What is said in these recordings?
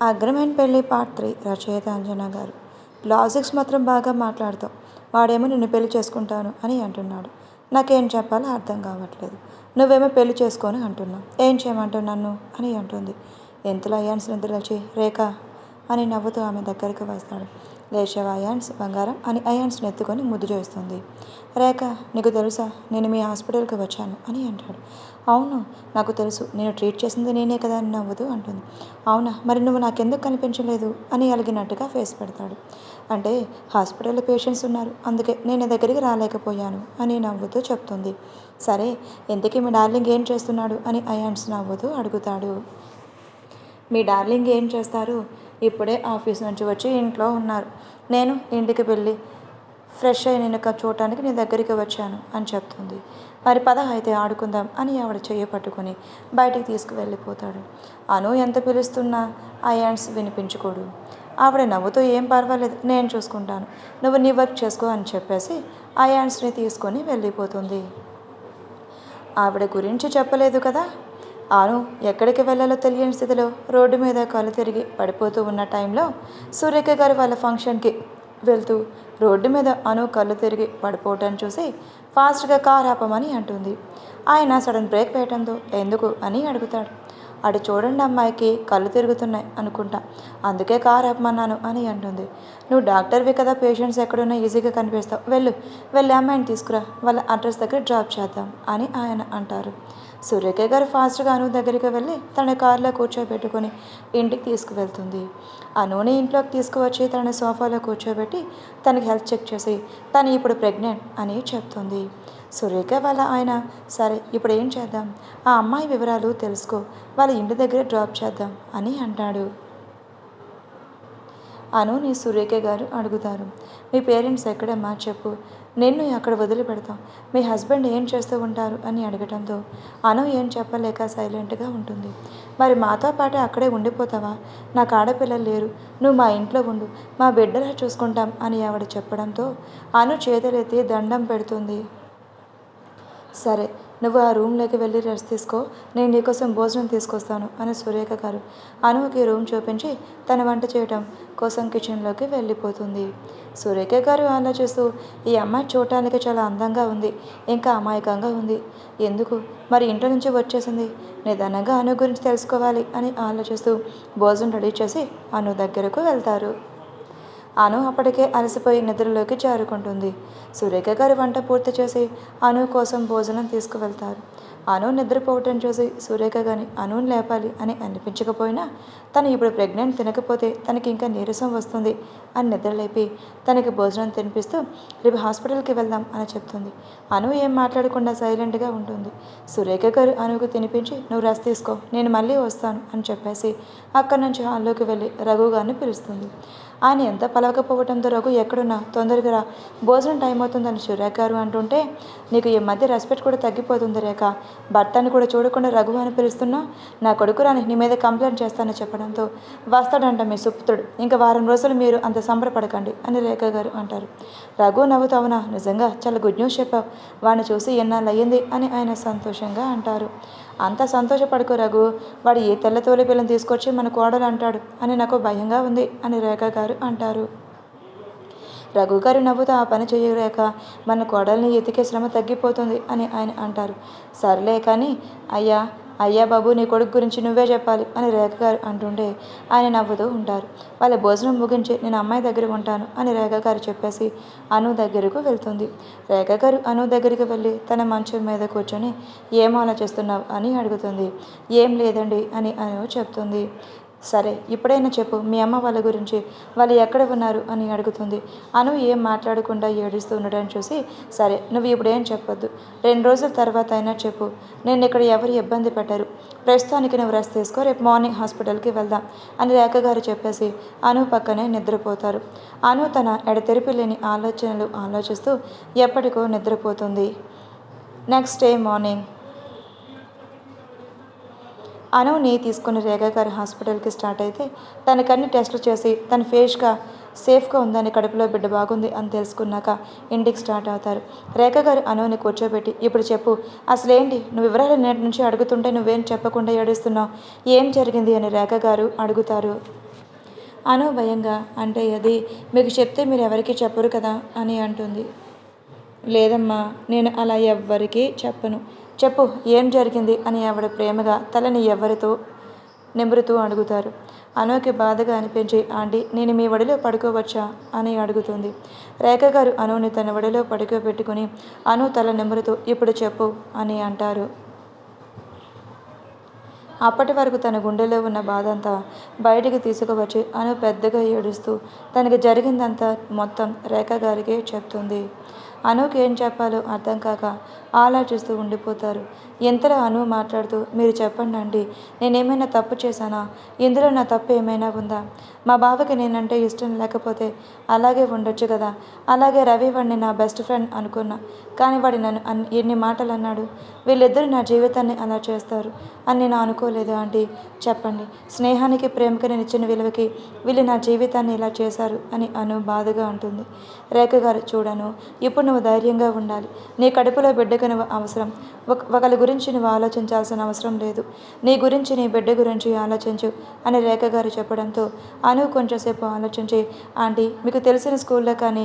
అగ్రమైన పెళ్ళి పార్ట్ 3 రచయిత అంజనా గారు. లాజిక్స్ మాత్రం బాగా మాట్లాడతావు. వాడేమో నిన్ను పెళ్లి చేసుకుంటాను అని అంటున్నాడు. నాకేం చెప్పాలో అర్థం కావట్లేదు. నువ్వేమో పెళ్లి చేసుకొని అంటున్నావు. ఏం చేయమంటావు నన్ను అని అంటుంది. ఎంతలో అయాన్స్ నిద్రలేచి రేఖ అని నవ్వుతూ ఆమె దగ్గరికి వస్తాడు. లేచావా అయాన్స్ బంగారం అని అయాన్స్ని ఎత్తుకొని ముద్దు చేస్తుంది. రేఖ, నీకు తెలుసా నేను మీ హాస్పిటల్కి వచ్చాను అని అంటాడు. అవును నాకు తెలుసు, నేను ట్రీట్ చేసింది నేనే కదా అని నవ్వుతూ అంటుంది. అవునా, మరి నువ్వు నాకెందుకు కనిపించలేదు అని అలిగినట్టుగా ఫేస్ పెడతాడు. అంటే హాస్పిటల్లో పేషెంట్స్ ఉన్నారు, అందుకే నేను దగ్గరికి రాలేకపోయాను అని నవ్వుతూ చెప్తుంది. సరే, ఇంతకీ మీ డార్లింగ్ ఏం చేస్తున్నాడు అని అయాన్స్ నవ్వుతూ అడుగుతాడు. మీ డార్లింగ్ ఏం చేస్తారు? ఇప్పుడే ఆఫీస్ నుంచి వచ్చి ఇంట్లో ఉన్నారు. నేను ఇంటికి వెళ్ళి ఫ్రెష్ అయి నేను చూడటానికి నీ దగ్గరికి వచ్చాను అని చెప్తుంది. మరి పద అయితే ఆడుకుందాం అని ఆవిడ చెయ్యి పట్టుకొని బయటికి తీసుకువెళ్ళిపోతాడు. అను ఎంత పిలుస్తున్నా అయాన్స్ వినిపించుకోడు. ఆవిడ నవ్వుతూ ఏం పర్వాలేదు, నేను చూసుకుంటాను, నువ్వు నీ వర్క్ చేసుకో అని చెప్పేసి అయాన్స్ని తీసుకొని వెళ్ళిపోతుంది. ఆవిడ గురించి చెప్పలేదు కదా. అను ఎక్కడికి వెళ్ళాలో తెలియని స్థితిలో రోడ్డు మీద కళ్ళు తిరిగి పడిపోతూ ఉన్న టైంలో సురేఖ గారు వాళ్ళ ఫంక్షన్కి వెళ్తూ రోడ్డు మీద అను కళ్ళు తిరిగి పడిపోవటం చూసి ఫాస్ట్గా కార్ ఆపమని అంటుంది. ఆయన సడన్ బ్రేక్ వేయడంతో ఎందుకు అని అడుగుతాడు. అటు చూడండి, అమ్మాయికి కళ్ళు తిరుగుతున్నాయి అనుకుంటా, అందుకే కార్ ఆపమన్నాను అని అంటుంది. నువ్వు డాక్టర్వి కదా, పేషెంట్స్ ఎక్కడున్నా ఈజీగా కనిపిస్తావు, వెళ్ళి అమ్మాయిని తీసుకురా, వాళ్ళ అడ్రస్ దగ్గర డ్రాప్ చేద్దాం అని ఆయన అంటారు. సురేఖ గారు ఫాస్ట్గా అను దగ్గరికి వెళ్ళి తన కారులో కూర్చోబెట్టుకొని ఇంటికి తీసుకువెళ్తుంది. అనుని ఇంట్లోకి తీసుకువచ్చి తన సోఫాలో కూర్చోబెట్టి తనకి హెల్త్ చెక్ చేసి తను ఇప్పుడు ప్రెగ్నెంట్ అని చెప్తుంది. సురేఖ వాళ్ళ ఆయన, సరే ఇప్పుడు ఏం చేద్దాం, ఆ అమ్మాయి వివరాలు తెలుసుకో, వాళ్ళ ఇంటి దగ్గర డ్రాప్ చేద్దాం అని అంటాడు. అనుని సురేఖ గారు అడుగుతారు. మీ పేరెంట్స్ ఎక్కడమ్మా చెప్పు, నిన్ను అక్కడ వదిలిపెడతాం, మీ హస్బెండ్ ఏం చేస్తూ ఉంటారు అని అడగటంతో అను ఏం చెప్పలేక సైలెంట్గా ఉంటుంది. మరి మాతో పాటు అక్కడే ఉండిపోతావా, నాకు ఆడపిల్లలు లేరు, నువ్వు మా ఇంట్లో ఉండు, మా బిడ్డలా చూసుకుంటాం అని ఆవిడ చెప్పడంతో అను చేతులెత్తి దండం పెడుతుంది. సరే, నువ్వు ఆ రూమ్లోకి వెళ్ళి రెస్ట్ తీసుకో, నేను నీకోసం భోజనం తీసుకొస్తాను అని సురేఖ గారు అనువుకి రూమ్ చూపించి తన వంట చేయటం కోసం కిచెన్లోకి వెళ్ళిపోతుంది. సురేఖ గారు ఆలోచిస్తూ, ఈ అమ్మాయి చూడటానికి చాలా అందంగా ఉంది, ఇంకా అమాయకంగా ఉంది, ఎందుకు మరి ఇంట్లో నుంచి వచ్చేసింది, నిదానంగా అను గురించి తెలుసుకోవాలి అని ఆలోచిస్తూ భోజనం రెడీ చేసి అను దగ్గరకు వెళ్తారు. అను అప్పటికే అలసిపోయి నిద్రలోకి జారుకుంటుంది. సురేఖ గారి వంట పూర్తి చేసి అను కోసం భోజనం తీసుకువెళ్తారు. అను నిద్రపోవటం చూసి సురేఖ గారిని అనుని లేపాలి అని అనిపించకపోయినా తను ఇప్పుడు ప్రెగ్నెంట్, తినకపోతే తనకి ఇంకా నీరసం వస్తుంది అని నిద్రలేపి తనకి భోజనం తినిపిస్తూ రేపు హాస్పిటల్కి వెళ్దాం అని చెప్తుంది. అను ఏం మాట్లాడకుండా సైలెంట్గా ఉంటుంది. సురేఖ గారు అనుకు తినిపించి నువ్వు రెస్ట్ తీసుకో, నేను మళ్ళీ వస్తాను అని చెప్పేసి అక్కడి నుంచి హాల్లోకి వెళ్ళి రఘు గారిని పిలుస్తుంది. ఆయన ఎంత పలవకపోవడంతో రఘు ఎక్కడున్నా తొందరగా రా, భోజనం టైం అవుతుందని సురేఖ గారు అంటుంటే నీకు ఈ మధ్య రెస్పెక్ట్ కూడా తగ్గిపోతుంది రేఖ, భర్తని కూడా చూడకుండా రఘు అని పిలుస్తున్నావు, నా కొడుకు రాని నీ మీద కంప్లైంట్ చేస్తానని చెప్పడంతో వస్తాడంట మీ సుపుత్రుడు, ఇంకా వారం రోజులు మీరు అంత సంబరపడకండి అని రేఖ గారు అంటారు. రఘు నవ్వుతూ అవునా, నిజంగా చాలా గుడ్ న్యూస్ చెప్పావు, వాడిని చూసి ఎన్నాళ్ళు అయ్యింది అని ఆయన సంతోషంగా అంటారు. అంత సంతోషపడుకో రఘు, వాడు ఏ తెల్ల తోలి పిల్లని తీసుకొచ్చి మన కోడలు అంటాడు అని నాకు భయంగా ఉంది అని రేఖ గారు అంటారు. రఘు గారు నవ్వుతూ ఆ పని చేయలేక మన కోడల్ని ఎతికే శ్రమ తగ్గిపోతుంది అని ఆయన అంటారు. సర్లే కానీ అయ్యా బాబు, నీ కొడుకు గురించి నువ్వే చెప్పాలి అని రేఖ గారు అంటుంటే ఆయన నవ్వుతూ ఉంటారు. వాళ్ళ భోజనం ముగించి నేను అమ్మాయి దగ్గర ఉంటాను అని రేఖ గారు చెప్పేసి అను దగ్గరకు వెళ్తుంది. రేఖ గారు అను దగ్గరికి వెళ్ళి తన మంచం మీద కూర్చొని ఏం ఆలోచిస్తున్నావు అని అడుగుతుంది. ఏం లేదండి అని అను చెప్తుంది. సరే, ఇప్పుడైనా చెప్పు మీ అమ్మ వాళ్ళ గురించి, వాళ్ళు ఎక్కడ ఉన్నారు అని అడుగుతుంది. అను ఏం మాట్లాడకుండా ఏడుస్తూ ఉండడం చూసి సరే, నువ్వు ఇప్పుడేం చెప్పొద్దు, 2 రోజుల తర్వాత అయినా చెప్పు, నేను ఇక్కడ ఎవరు ఇబ్బంది పెట్టరు, ప్రస్తుతానికి నువ్వు రెస్ట్ తీసుకో, రేపు మార్నింగ్ హాస్పిటల్కి వెళ్దాం అని రేఖ గారు చెప్పేసి అను పక్కనే నిద్రపోతారు. అను తన ఎడతెరిపి లేని ఆలోచనలు ఆలోచిస్తూ ఎప్పటికో నిద్రపోతుంది. నెక్స్ట్ డే మార్నింగ్ అనుని తీసుకుని రేఖ గారు హాస్పిటల్కి స్టార్ట్ అయితే తనకన్ని టెస్టులు చేసి తన సేఫ్గా ఉందని, కడుపులో బిడ్డ బాగుంది అని తెలుసుకున్నాక ఇంటికి స్టార్ట్ అవుతారు. రేఖ గారు అనుని కూర్చోబెట్టి ఇప్పుడు చెప్పు, అసలేంటి నువ్వు వివరాలు నేటి నుంచి అడుగుతుంటే నువ్వేం చెప్పకుండా ఏడుస్తున్నావు, ఏం జరిగింది అని రేఖ గారు అడుగుతారు. అను భయంగా, అంటే అది మీకు చెప్తే మీరు ఎవరికీ చెప్పరు కదా అని అంటుంది. లేదమ్మా, నేను అలా ఎవ్వరికీ చెప్పను. చెప్పు, ఏం జరిగింది అని ఆవిడ ప్రేమగా తలని ఎవరితో నిమురుతూ అడుగుతారు. అనుకి బాధగా అనిపించి, ఆంటీ, నేను మీ ఒడిలో పడుకోవచ్చా అని అడుగుతుంది. రేఖ గారు అనుని తన ఒడిలో పడుకోబెట్టుకుని అను తల నిమురుతూ, ఇప్పుడు చెప్పు అని అంటారు. అప్పటి వరకు తన గుండెలో ఉన్న బాధంతా బయటికి తీసుకువచ్చి అను పెద్దగా ఏడుస్తూ తనకి జరిగిందంతా మొత్తం రేఖ గారికి చెప్తుంది. అనుకి ఏం చెప్పాలో అర్థం కాక ఆలోచిస్తూ ఉండిపోతారు. ఇంతలో అను మాట్లాడుతూ, మీరు చెప్పండి ఆంటీ, నేనేమైనా తప్పు చేశానా? ఇందులో నా తప్పు ఏమైనా ఉందా? మా బావకి నేనంటే ఇష్టం లేకపోతే అలాగే ఉండొచ్చు కదా. అలాగే రవి వాడిని నా బెస్ట్ ఫ్రెండ్ అనుకున్నా, కానీ వాడి నన్ను ఎన్ని మాటలు అన్నాడు. వీళ్ళిద్దరూ నా జీవితాన్ని అలా చేస్తారు అని నేను అనుకోలేదు ఆంటీ. చెప్పండి, స్నేహానికి ప్రేమకి నేను ఇచ్చిన విలువకి వీళ్ళు నా జీవితాన్ని ఇలా చేశారు అని అను బాధగా ఉంటుంది. రేఖ గారు, చూడను, ఇప్పుడు నువ్వు ధైర్యంగా ఉండాలి. నీ కడుపులో బిడ్డకు నువ్వు అవసరం. ఒకరి గురించి నువ్వు ఆలోచించాల్సిన అవసరం లేదు. నీ గురించి, నీ బిడ్డ గురించి ఆలోచించు అని రేఖ గారు చెప్పడంతో అను కొంచెంసేపు ఆలోచించి, ఆంటీ, మీకు తెలిసిన స్కూల్లో కానీ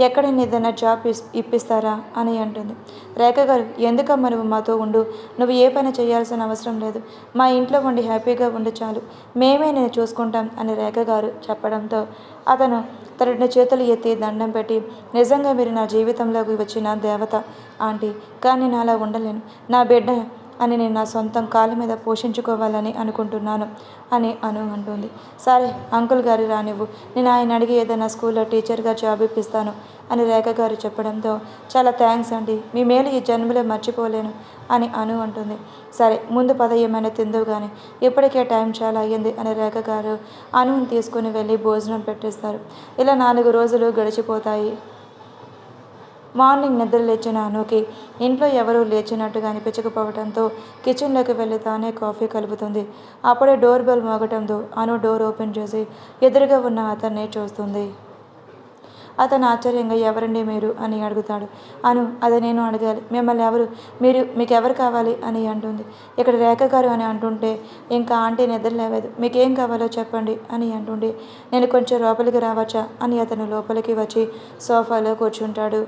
ఎక్కడైనా ఏదైనా జాబ్ ఇప్పిస్తారా అని అంటుంది. రేఖ గారు, ఎందుకమ్మా నువ్వు మాతో ఉండు. నువ్వు ఏ పని చేయాల్సిన అవసరం లేదు. మా ఇంట్లో ఉండి హ్యాపీగా ఉండి చాలు. మేమే నేను చూసుకుంటాం అని రేఖ గారు చెప్పడంతో అతను తన 2 చేతులు ఎత్తి దండం పెట్టి, నిజంగా మీరు నా జీవితంలోకి వచ్చిన దేవత ఆంటీ, కానీ నేను అలా ఉండలేను. నా బిడ్డ అని నేను నా సొంతం కాళ్ళ మీద పోషించుకోవాలని అనుకుంటున్నాను అని అను అంటుంది. సరే అంకుల్ గారు రానివ్వు, నేను ఆయన అడిగి ఏదైనా స్కూల్లో టీచర్గా జాబ్ ఇప్పిస్తాను అని రేఖ గారు చెప్పడంతో, చాలా థ్యాంక్స్ అండి, మీ మేలు ఈ జన్మలో మర్చిపోలేను అని అను అంటుంది. సరే ముందు పద, ఏమైనా తిందువు కానీ, ఇప్పటికే టైం చాలా అయ్యింది అని రేఖ గారు అనుని తీసుకుని వెళ్ళి భోజనం పెట్టేస్తారు. ఇలా 4 రోజులు గడిచిపోతాయి. మార్నింగ్ నిద్ర లేచిన అనుకి ఇంట్లో ఎవరూ లేచినట్టుగా అనిపించకపోవడంతో కిచెన్లోకి వెళ్ళి తానే కాఫీ కలుపుతుంది. అప్పుడే డోర్ బెల్ మోగటంతో అను డోర్ ఓపెన్ చేసి ఎదురుగా ఉన్న అతన్ని చూస్తుంది. అతను ఆశ్చర్యంగా, ఎవరండి మీరు అని అడుగుతాడు. అను, అది నేను అడగాలి, మిమ్మల్ని ఎవరు, మీకెవరు కావాలి అని అంటుంది. ఇక్కడ రేఖ గారు అని అంటుంటే ఇంకా ఆంటీ నిద్ర లేవదు. మీకేం కావాలో చెప్పండి అని అంటుండే, నేను కొంచెం లోపలికి రావచ్చా అని అతను లోపలికి వచ్చి సోఫాలో కూర్చుంటాడు.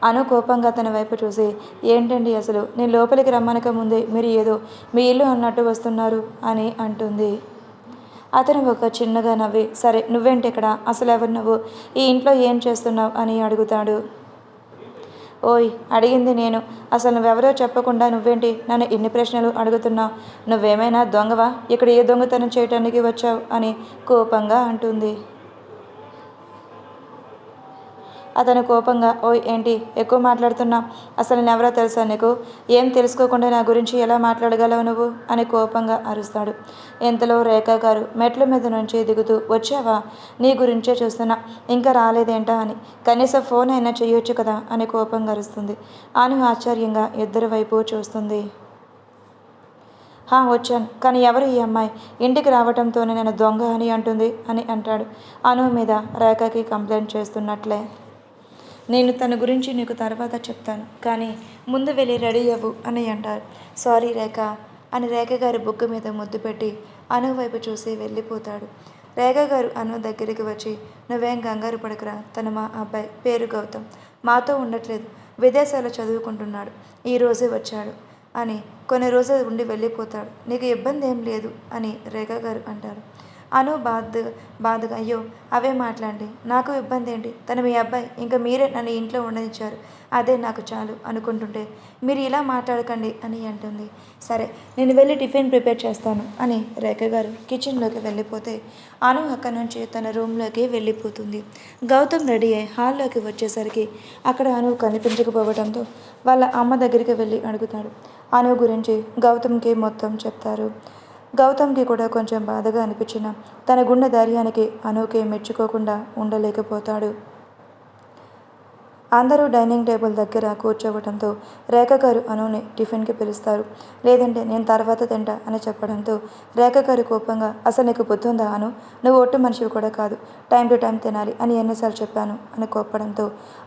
అను కోపంగా అతని వైపు చూసి, ఏంటండి అసలు, నేను లోపలికి రమ్మనక ముందే మీరు ఏదో మీ ఇల్లు అన్నట్టు వస్తున్నారు అని అంటుంది. అతను ఒక చిన్నగా నవ్వి, సరే నువ్వేంటి ఇక్కడ, అసలు ఎవరు నువ్వు, ఈ ఇంట్లో ఏం చేస్తున్నావు అని అడుగుతాడు. ఓయ్, అడిగింది నేను, అసలు నువ్వెవరో చెప్పకుండా నువ్వేంటి నన్ను ఇన్ని ప్రశ్నలు అడుగుతున్నావు? నువ్వేమైనా దొంగవా? ఇక్కడ ఏ దొంగతనం చేయటానికి వచ్చావు అని కోపంగా అంటుంది. అతను కోపంగా, ఓయ్ ఏంటి ఎక్కువ మాట్లాడుతున్నా, అసలు నేనెవరో తెలుసా నీకు? ఏం తెలుసుకోకుండా నా గురించి ఎలా మాట్లాడగలవు నువ్వు అని కోపంగా అరుస్తాడు. ఇంతలో రేఖ గారు మెట్ల మీద నుంచి దిగుతూ, వచ్చావా, నీ గురించే చూస్తున్నా, ఇంకా రాలేదేంటా అని, కనీసం ఫోన్ అయినా చేయొచ్చు కదా అని కోపంగా అరుస్తుంది. అను ఆశ్చర్యంగా ఇద్దరి వైపు చూస్తుంది. వచ్చాను, కానీ ఎవరు ఈ అమ్మాయి, ఇంటికి రావడంతోనే నేను దొంగ అని అంటుంది అని అంటాడు. అను మీద రేఖకి కంప్లైంట్ చేస్తున్నట్లే. నేను తన గురించి నీకు తర్వాత చెప్తాను, కానీ ముందు వెళ్ళి రెడీ అవ్వు అని అంటారు. సారీ రేఖ అని రేఖ గారి బుగ్గ మీద ముద్దు పెట్టి అను వైపు చూసి వెళ్ళిపోతాడు. రేఖ గారు అను దగ్గరికి వచ్చి, నువ్వేం కంగారు పడకురా, తను మా అబ్బాయి, పేరు గౌతమ్, మాతో ఉండట్లేదు, విదేశాల్లో చదువుకుంటున్నాడు, ఈరోజే వచ్చాడు అని, కొన్ని రోజులు ఉండి వెళ్ళిపోతాడు, నీకు ఇబ్బంది ఏం లేదు అని రేఖ గారు అంటారు. అను బాధగా, అయ్యో అవే మాట్లాడండి, నాకు ఇబ్బంది ఏంటి, తను మీ అబ్బాయి, ఇంకా మీరే నన్ను ఇంట్లో ఉండనిచ్చారు, అదే నాకు చాలు అనుకుంటుంటే మీరు ఇలా మాట్లాడకండి అని అంటుంది. సరే నేను వెళ్ళి టిఫిన్ ప్రిపేర్ చేస్తాను అని రేఖ గారు కిచెన్లోకి వెళ్ళిపోతే అను అక్కడి నుంచి తన రూమ్లోకి వెళ్ళిపోతుంది. గౌతమ్ రెడీ అయ్యి హాల్లోకి వచ్చేసరికి అక్కడ అను కనిపించకపోవడంతో వాళ్ళ అమ్మ దగ్గరికి వెళ్ళి అడుగుతాడు. అను గురించి గౌతమ్కి మొత్తం చెప్తారు. గౌతమ్కి కూడా కొంచెం బాధగా అనిపించిన తన గుండె ధైర్యానికి అనుకి మెచ్చుకోకుండా ఉండలేకపోతాడు. అందరూ డైనింగ్ టేబుల్ దగ్గర కూర్చోవడంతో రేఖ గారు అనుని టిఫిన్కి పిలుస్తారు. లేదంటే నేను తర్వాత తింటా అని చెప్పడంతో రేఖ గారు కోపంగా, అసలు నీకు బుద్ధి ఉందా అను? నువ్వు ఒట్టు మనిషివి కూడా కాదు, టైం టు టైం తినాలి అని ఎన్నిసార్లు చెప్పాను అని కోప్పడంతో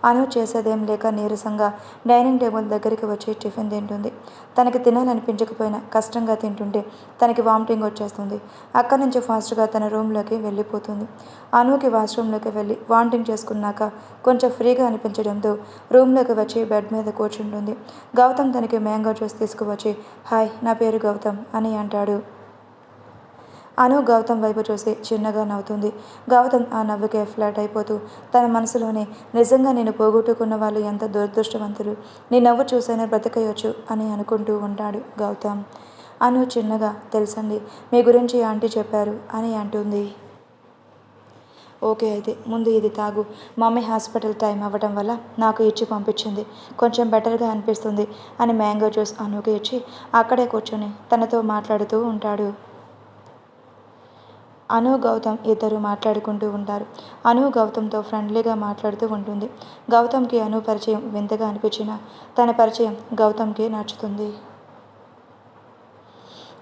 అను చేసేదేం లేక నీరసంగా డైనింగ్ టేబుల్ దగ్గరికి వచ్చి టిఫిన్ తింటుంది. తనకి తినాలనిపించకపోయినా కష్టంగా తింటుంటే తనకి వామిటింగ్ వచ్చేస్తుంది. అక్కడి నుంచి ఫాస్ట్గా తన రూమ్లోకి వెళ్ళిపోతుంది. అనుకి వాష్రూమ్లోకి వెళ్ళి వామిటింగ్ చేసుకున్నాక కొంచెం ఫ్రీగా అనిపించడంతో రూమ్లోకి వచ్చి బెడ్ మీద కూర్చుంటుంది. గౌతమ్ తనకి మ్యాంగో జ్యూస్ తీసుకువచ్చి, హాయ్, నా పేరు గౌతమ్ అని అంటాడు. అను గౌతమ్ వైపు చూసి చిన్నగా నవ్వుతుంది. గౌతమ్ ఆ నవ్వుకే ఫ్లాట్ అయిపోతూ తన మనసులోనే, నిజంగా నేను పోగొట్టుకున్న వాళ్ళు ఎంత దురదృష్టవంతులు, నీ నవ్వు చూసైనా బ్రతకయొచ్చు అని అనుకుంటూ ఉంటాడు గౌతమ్. అను చిన్నగా, తెలుసండి, మీ గురించి ఆంటీ చెప్పారు అని అంటుంది. ఓకే, అయితే ముందు ఇది తాగు. మమ్మీ హాస్పిటల్ టైం అవ్వడం వల్ల నాకు ఇచ్చి పంపించింది, కొంచెం బెటర్గా అనిపిస్తుంది అని మ్యాంగో జ్యూస్ అనుకి ఇచ్చి అక్కడే కూర్చొని తనతో మాట్లాడుతూ ఉంటాడు. అను గౌతమ్ ఇద్దరు మాట్లాడుకుంటూ ఉంటారు. అను గౌతమ్తో ఫ్రెండ్లీగా మాట్లాడుతూ ఉంటుంది. గౌతమ్కి అను పరిచయం వింతగా అనిపించినా తన పరిచయం గౌతమ్కి నచ్చుతుంది.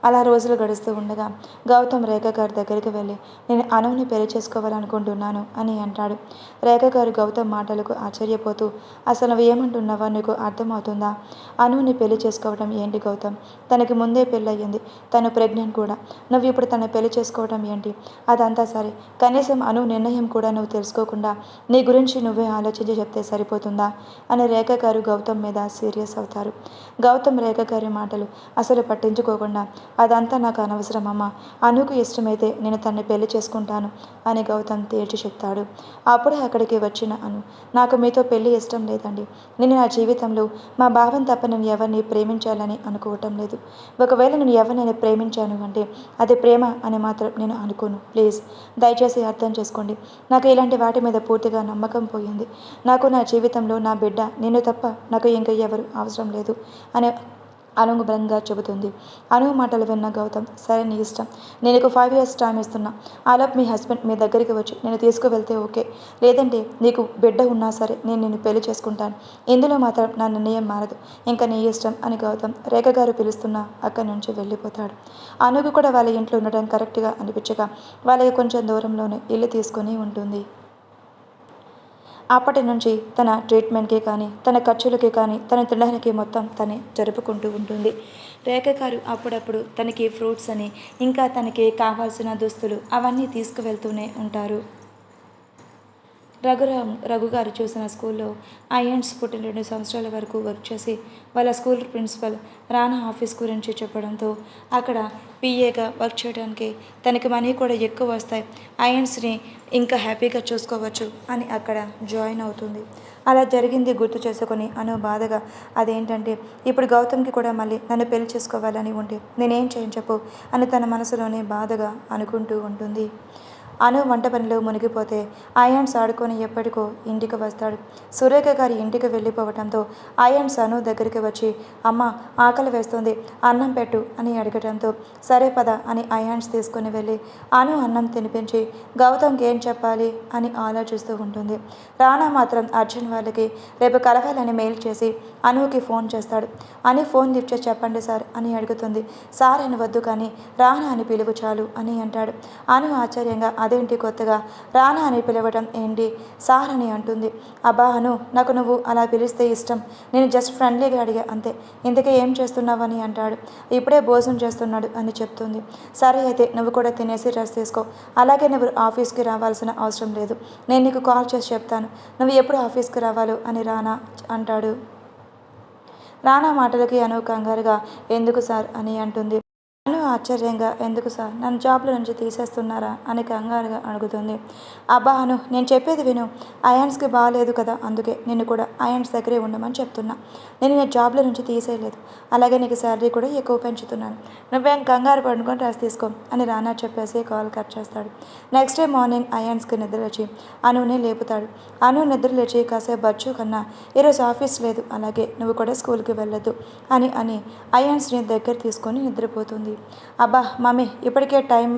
అలా రోజులు గడుస్తూ ఉండగా గౌతమ్ రేఖ గారి దగ్గరికి వెళ్ళి, నేను అనుని పెళ్లి చేసుకోవాలనుకుంటున్నాను అని అంటాడు. రేఖ గారు గౌతమ్ మాటలకు ఆశ్చర్యపోతూ, అసలు నువ్వు ఏమంటున్నావా, నీకు అర్థమవుతుందా? అనుని పెళ్లి చేసుకోవడం ఏంటి గౌతమ్? తనకి ముందే పెళ్ళయ్యింది, తను ప్రెగ్నెంట్ కూడా. నువ్వు ఇప్పుడు తన పెళ్లి చేసుకోవడం ఏంటి? అదంతా సరే, కనీసం అను నిర్ణయం కూడా నువ్వు తెలుసుకోకుండా నీ గురించి నువ్వే ఆలోచించి చెప్తే సరిపోతుందా అని రేఖ గారు గౌతమ్ మీద సీరియస్ అవుతారు. గౌతమ్ రేఖ గారి మాటలు అసలు పట్టించుకోకుండా, అదంతా నాకు అనవసరమమ్మా, అనుకు ఇష్టమైతే నేను తన్ని పెళ్లి చేసుకుంటాను అని గౌతమ్ తేల్చి చెప్తాడు. అప్పుడే అక్కడికి వచ్చిన అను, నాకు మీతో పెళ్లి ఇష్టం లేదండి. నేను నా జీవితంలో మా భావం తప్ప నేను ఎవరిని ప్రేమించాలని అనుకోవటం లేదు. ఒకవేళ నేను ఎవరినైనా ప్రేమించాను అంటే అది ప్రేమ అని మాత్రం నేను అనుకోను. ప్లీజ్ దయచేసి అర్థం చేసుకోండి. నాకు ఇలాంటి వాటి మీద పూర్తిగా నమ్మకం పోయింది. నాకు నా జీవితంలో నా బిడ్డ నేను తప్ప నాకు ఇంకా ఎవరు అవసరం లేదు అని అనుగుణంగా చెబుతుంది. అను మాటలు విన్న గౌతమ్, సరే నీ ఇష్టం, నేను నీకు 5 years టైం ఇస్తున్నా. ఆలోపు మీ హస్బెండ్ మీ దగ్గరికి వచ్చి నేను తీసుకువెళ్తే ఓకే, లేదంటే నీకు బిడ్డ ఉన్నా సరే నేను నిన్ను పెళ్లి చేసుకుంటాను. ఇందులో మాత్రం నా నిర్ణయం మారదు, ఇంకా నీ ఇష్టం అని గౌతమ్ రేఖ గారు పిలుస్తున్నా అక్కడి నుంచి వెళ్ళిపోతాడు. అనుకు కూడా వాళ్ళ ఇంట్లో ఉండడం కరెక్ట్గా అనిపించగా వాళ్ళకి కొంచెం దూరంలోనే ఇల్లు తీసుకొని ఉంటుంది. అప్పటి నుంచి తన ట్రీట్మెంట్కి కానీ తన ఖర్చులకి కానీ తన తినడానికి మొత్తం తనే జరుపుకుంటూ ఉంటుంది. రేఖ గారు అప్పుడప్పుడు తనకి ఫ్రూట్స్ అని ఇంకా తనకి కావాల్సిన దుస్తులు అవన్నీ తీసుకువెళ్తూనే ఉంటారు. రఘు గారు చూసిన స్కూల్లో ఐఎన్స్ పుట్టిన 2 సంవత్సరాల వరకు వర్క్ చేసి వాళ్ళ స్కూల్ ప్రిన్సిపల్ రానా ఆఫీస్ గురించి చెప్పడంతో అక్కడ పిఏగా వర్క్ చేయడానికి తనకి మనీ కూడా ఎక్కువ వస్తాయి, ఐఎన్స్ని ఇంకా హ్యాపీగా చూసుకోవచ్చు అని అక్కడ జాయిన్ అవుతుంది. అలా జరిగింది గుర్తు చేసుకొని అను బాధగా, అదేంటంటే ఇప్పుడు గౌతమ్కి కూడా మళ్ళీ నన్ను పెళ్లి చేసుకోవాలని ఉంటే నేనేం చేయను చెప్పు అని తన మనసులోనే బాధగా అనుకుంటూ ఉంటుంది. అను వంట పనిలో మునిగిపోతే అయాన్స్ ఆడుకొని ఎప్పటికో ఇంటికి వస్తాడు. సురేఖ గారి ఇంటికి వెళ్ళిపోవడంతో అయాన్స్ అను దగ్గరికి వచ్చి, అమ్మ ఆకలి వేస్తుంది, అన్నం పెట్టు అని అడగడంతో సరే పద అని అయాన్స్ తీసుకుని వెళ్ళి అను అన్నం తినిపించి గౌతమ్కి ఏం చెప్పాలి అని ఆలోచిస్తూ ఉంటుంది. రానా మాత్రం అర్జున్ వాళ్ళకి రేపు కలవాలని మెయిల్ చేసి అనుకి ఫోన్ చేస్తాడు. అని ఫోన్ లిఫ్ట్ చేసి చెప్పండి సార్ అని అడుగుతుంది. సార్ అని వద్దు కానీ రానా అని పిలువు చాలు అని అంటాడు. అను ఆశ్చర్యంగా, అదేంటి కొత్తగా రానా అని పిలవడం ఏంటి సార్ అని అంటుంది. అబ్బా అను, నాకు నువ్వు అలా పిలిస్తే ఇష్టం, నేను జస్ట్ ఫ్రెండ్లీగా అడిగా అంతే, ఇంతకీ ఏం చేస్తున్నావు అని అంటాడు. ఇప్పుడే భోజనం చేస్తున్నాడు అని చెప్తుంది. సరే అయితే నువ్వు కూడా తినేసి రెస్ట్ తీసుకో, అలాగే నువ్వు ఆఫీస్కి రావాల్సిన అవసరం లేదు, నేను నీకు కాల్ చేసి చెప్తాను నువ్వు ఎప్పుడు ఆఫీస్కి రావాలో అని రానా అంటాడు. రానా మాటలకి అను కంగారుగా, ఎందుకు సార్ అని అంటుంది. అను ఆశ్చర్యంగా, ఎందుకు సార్, నన్ను జాబ్లో నుంచి తీసేస్తున్నారా అని కంగారుగా అడుగుతుంది. అబ్బా అను, నేను చెప్పేది విను, అయాన్స్కి బాగాలేదు కదా, అందుకే నిన్ను కూడా అయాన్స్ దగ్గరే ఉండమని చెప్తున్నా. నేను జాబ్లో నుంచి తీసేయలేదు, అలాగే నీకు శాలరీ కూడా ఎక్కువ పెంచుతున్నాను, నువ్వేం కంగారు పడుకొని రాసి తీసుకో అని రానా చెప్పేసి కాల్ కట్ చేస్తాడు. నెక్స్ట్ డే మార్నింగ్ అయాన్స్కి నిద్ర లేచి అనుని లేపుతాడు. అను నిద్ర లేచి కాసేపు బచ్చు కన్నా ఈరోజు ఆఫీస్ లేదు, అలాగే నువ్వు కూడా స్కూల్కి వెళ్ళొద్దు అని అయాన్స్ని దగ్గర తీసుకొని నిద్రపోతుంది. అబ్బా మమ్మీ, ఇప్పటికే టైం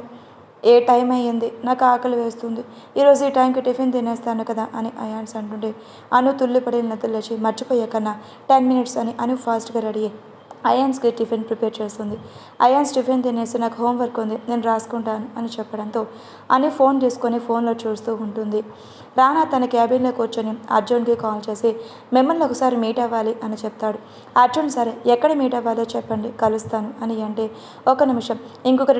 ఏ టైం అయ్యింది, నాకు ఆకలి వేస్తుంది, ఈరోజు ఈ టైంకి టిఫిన్ తినేస్తాను కదా అని అయాన్స్ అంటుంటే అను తుల్లిపడి నిద్రలేచి మర్చిపోయే కన్నా 10 మినిట్స్ అని అను ఫాస్ట్గా రెడీ అయ్యి అయాన్స్కి టిఫిన్ ప్రిపేర్ చేస్తుంది. అయాన్స్ టిఫిన్ తినేసి నాకు హోంవర్క్ ఉంది, నేను రాసుకుంటాను అని చెప్పడంతో అని ఫోన్ తీసుకొని ఫోన్లో చూస్తూ ఉంటుంది. రానా తన క్యాబిన్లో కూర్చొని అర్జున్కి కాల్ చేసి మిమ్మల్ని ఒకసారి మీట్ అవ్వాలి అని చెప్తాడు. అర్జున్ సరే ఎక్కడ మీట్ అవ్వాలో చెప్పండి, కలుస్తాను అని అంటే ఒక నిమిషం, ఇంకొక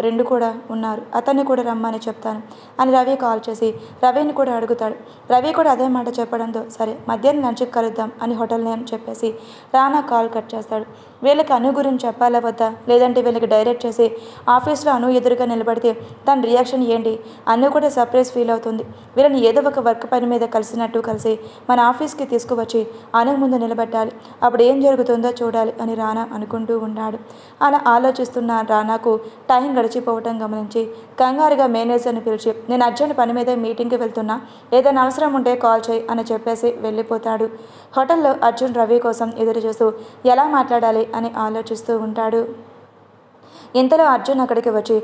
రెండు కూడా ఉన్నారు, అతన్ని కూడా రమ్మని చెప్తాను అని రవి కాల్ చేసి రవిని కూడా అడుగుతాడు. రవి కూడా అదే మాట చెప్పడంతో సరే మధ్యాహ్నం లంచ్కి కలుద్దాం అని హోటల్ నేమ్ చెప్పేసి రానా కాల్ కట్ చేస్తాడు. వీళ్ళకి అను గురించి చెప్పాలా వద్దా, లేదంటే వీళ్ళకి డైరెక్ట్ చేసి ఆఫీస్లో అను ఎదురుగా నిలబడితే తన రియాక్షన్ ఏంటి, అను కూడా సర్ప్రైజ్ ఫీల్ అవుతుంది, వీళ్ళని ఏదో ఒక వర్క్ పని మీద కలిసి మన ఆఫీస్కి తీసుకువచ్చి అను ముందు నిలబెట్టాలి, అప్పుడు ఏం జరుగుతుందో చూడాలి అని రానా అనుకుంటూ ఉన్నాడు. అలా ఆలోచిస్తున్న రానాకు టైం గడిచిపోవటం గమనించి కంగారుగా మేనేజర్ని పిలిచి నేను అర్జెంట్ పని మీద మీటింగ్కి వెళ్తున్నా, ఏదైనా అవసరం ఉంటే కాల్ చేయి అని చెప్పేసి వెళ్ళిపోతాడు. హోటల్లో అర్జున్ రవి కోసం ఎదురు చూస్తూ ఎలా మాట్లాడాలి అని ఆలోచిస్తూ ఉంటాడు. ఇంతలో అర్జున్ అక్కడికి వచ్చి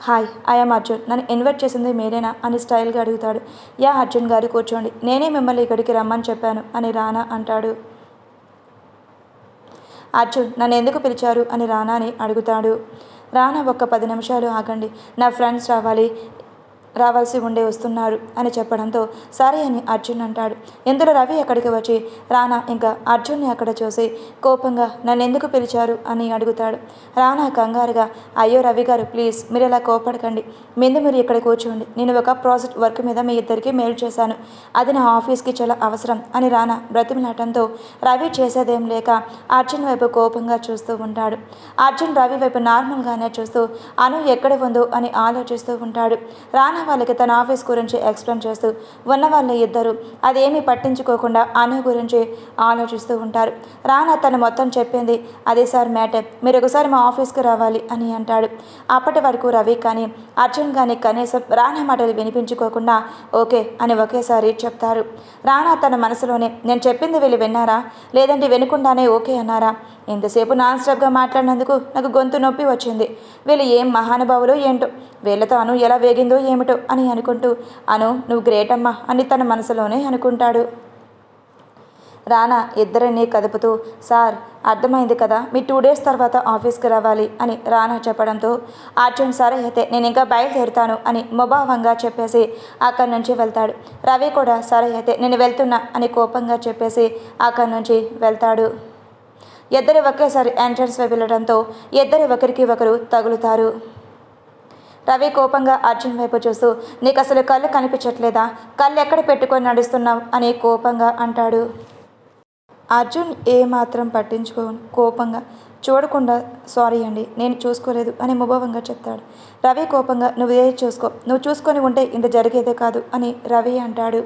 హాయ్ ఐఎమ్ అర్జున్, నన్ను ఇన్వైట్ చేసింది మీరేనా అని స్టైల్గా అడుగుతాడు. యా అర్జున్ గారు కూర్చోండి, నేనే మిమ్మల్ని ఇక్కడికి రమ్మని చెప్పాను అని రానా అంటాడు. అర్జున్ నన్ను ఎందుకు పిలిచారు అని రానాని అడుగుతాడు. రానా ఒక్క 10 నిమిషాలు ఆగండి, నా ఫ్రెండ్స్ రావాల్సి ఉండే వస్తున్నారు అని చెప్పడంతో సరే అని అర్జున్ అంటాడు. ఇందులో రవి అక్కడికి వచ్చి రానా ఇంకా అర్జున్ని అక్కడ చూసి కోపంగా నన్ను ఎందుకు పిలిచారు అని అడుగుతాడు. రానా కంగారుగా అయ్యో రవి గారు ప్లీజ్ మీరు ఇలా కోపడకండి, మీరు ఇక్కడ కూర్చోండి, నేను ఒక ప్రాజెక్ట్ వర్క్ మీద మీ ఇద్దరికి మెయిల్ చేశాను, అది నా ఆఫీస్కి చాలా అవసరం అని రానా బ్రతిమలాటంతో రవి చేసేదేం లేక అర్జున్ వైపు కోపంగా చూస్తూ ఉంటాడు. అర్జున్ రవి వైపు నార్మల్గానే చూస్తూ అను ఎక్కడ ఉందో అని ఆలోచిస్తూ ఉంటాడు. రానా వాళ్ళకి తన ఆఫీస్ గురించి ఎక్స్ప్లెయిన్ చేస్తూ ఉన్న వాళ్ళ ఇద్దరు అదేమీ పట్టించుకోకుండా అను గురించి ఆలోచిస్తూ ఉంటారు. రానా తను మొత్తం చెప్పింది అదే సార్ మ్యాటర్, మీరు ఒకసారి మా ఆఫీస్కి రావాలి అని అంటాడు. అప్పటి వరకు రవి కానీ అర్జున్ కానీ కనీసం రానా మాటలు వినిపించుకోకుండా ఓకే అని ఒకేసారి చెప్తారు. రానా తన మనసులోనే నేను చెప్పింది వీళ్ళు విన్నారా, లేదంటే వినకుండానే ఓకే అన్నారా, ఇంతసేపు నాన్ స్టాప్గా మాట్లాడినందుకు నాకు గొంతు నొప్పి వచ్చింది, వీళ్ళు ఏం మహానుభావులు ఏంటో, వీళ్ళతో అను ఎలా వేగిందో ఏమిటో అని అనుకుంటూ అను నువ్వు గ్రేట్ అమ్మా అని తన మనసులోనే అనుకుంటాడు. రానా ఇద్దరిని కదుపుతూ సార్ అర్థమైంది కదా, మీ 2 డేస్ తర్వాత ఆఫీస్కి రావాలి అని రానా చెప్పడంతో అర్జున్ సరే అయితే నేను ఇంకా బయలుదేరుతాను అని ముభావంగా చెప్పేసి అక్కడి నుంచి వెళ్తాడు. రవి కూడా సరే అయితే నేను వెళ్తున్నా అని కోపంగా చెప్పేసి అక్కడి నుంచి వెళ్తాడు. ఇద్దరు ఒకేసారి ఎంట్రన్స్ వైపు వెళ్ళడంతో ఇద్దరు ఒకరికి ఒకరు తగులుతారు. రవి కోపంగా అర్జున్ వైపు చూస్తూ నీకు అసలు కళ్ళు కనిపించట్లేదా, కళ్ళు ఎక్కడ పెట్టుకొని నడుస్తున్నావు అని కోపంగా అంటాడు. అర్జున్ ఏమాత్రం పట్టించుకోను కోపంగా చూడకుండా సారీ అండి నేను చూసుకోలేదు అని ముభావంగా చెప్తాడు. రవి కోపంగా నువ్వు చూసుకొని ఉంటే ఇంత జరిగేదే కాదు అని రవి అంటాడు.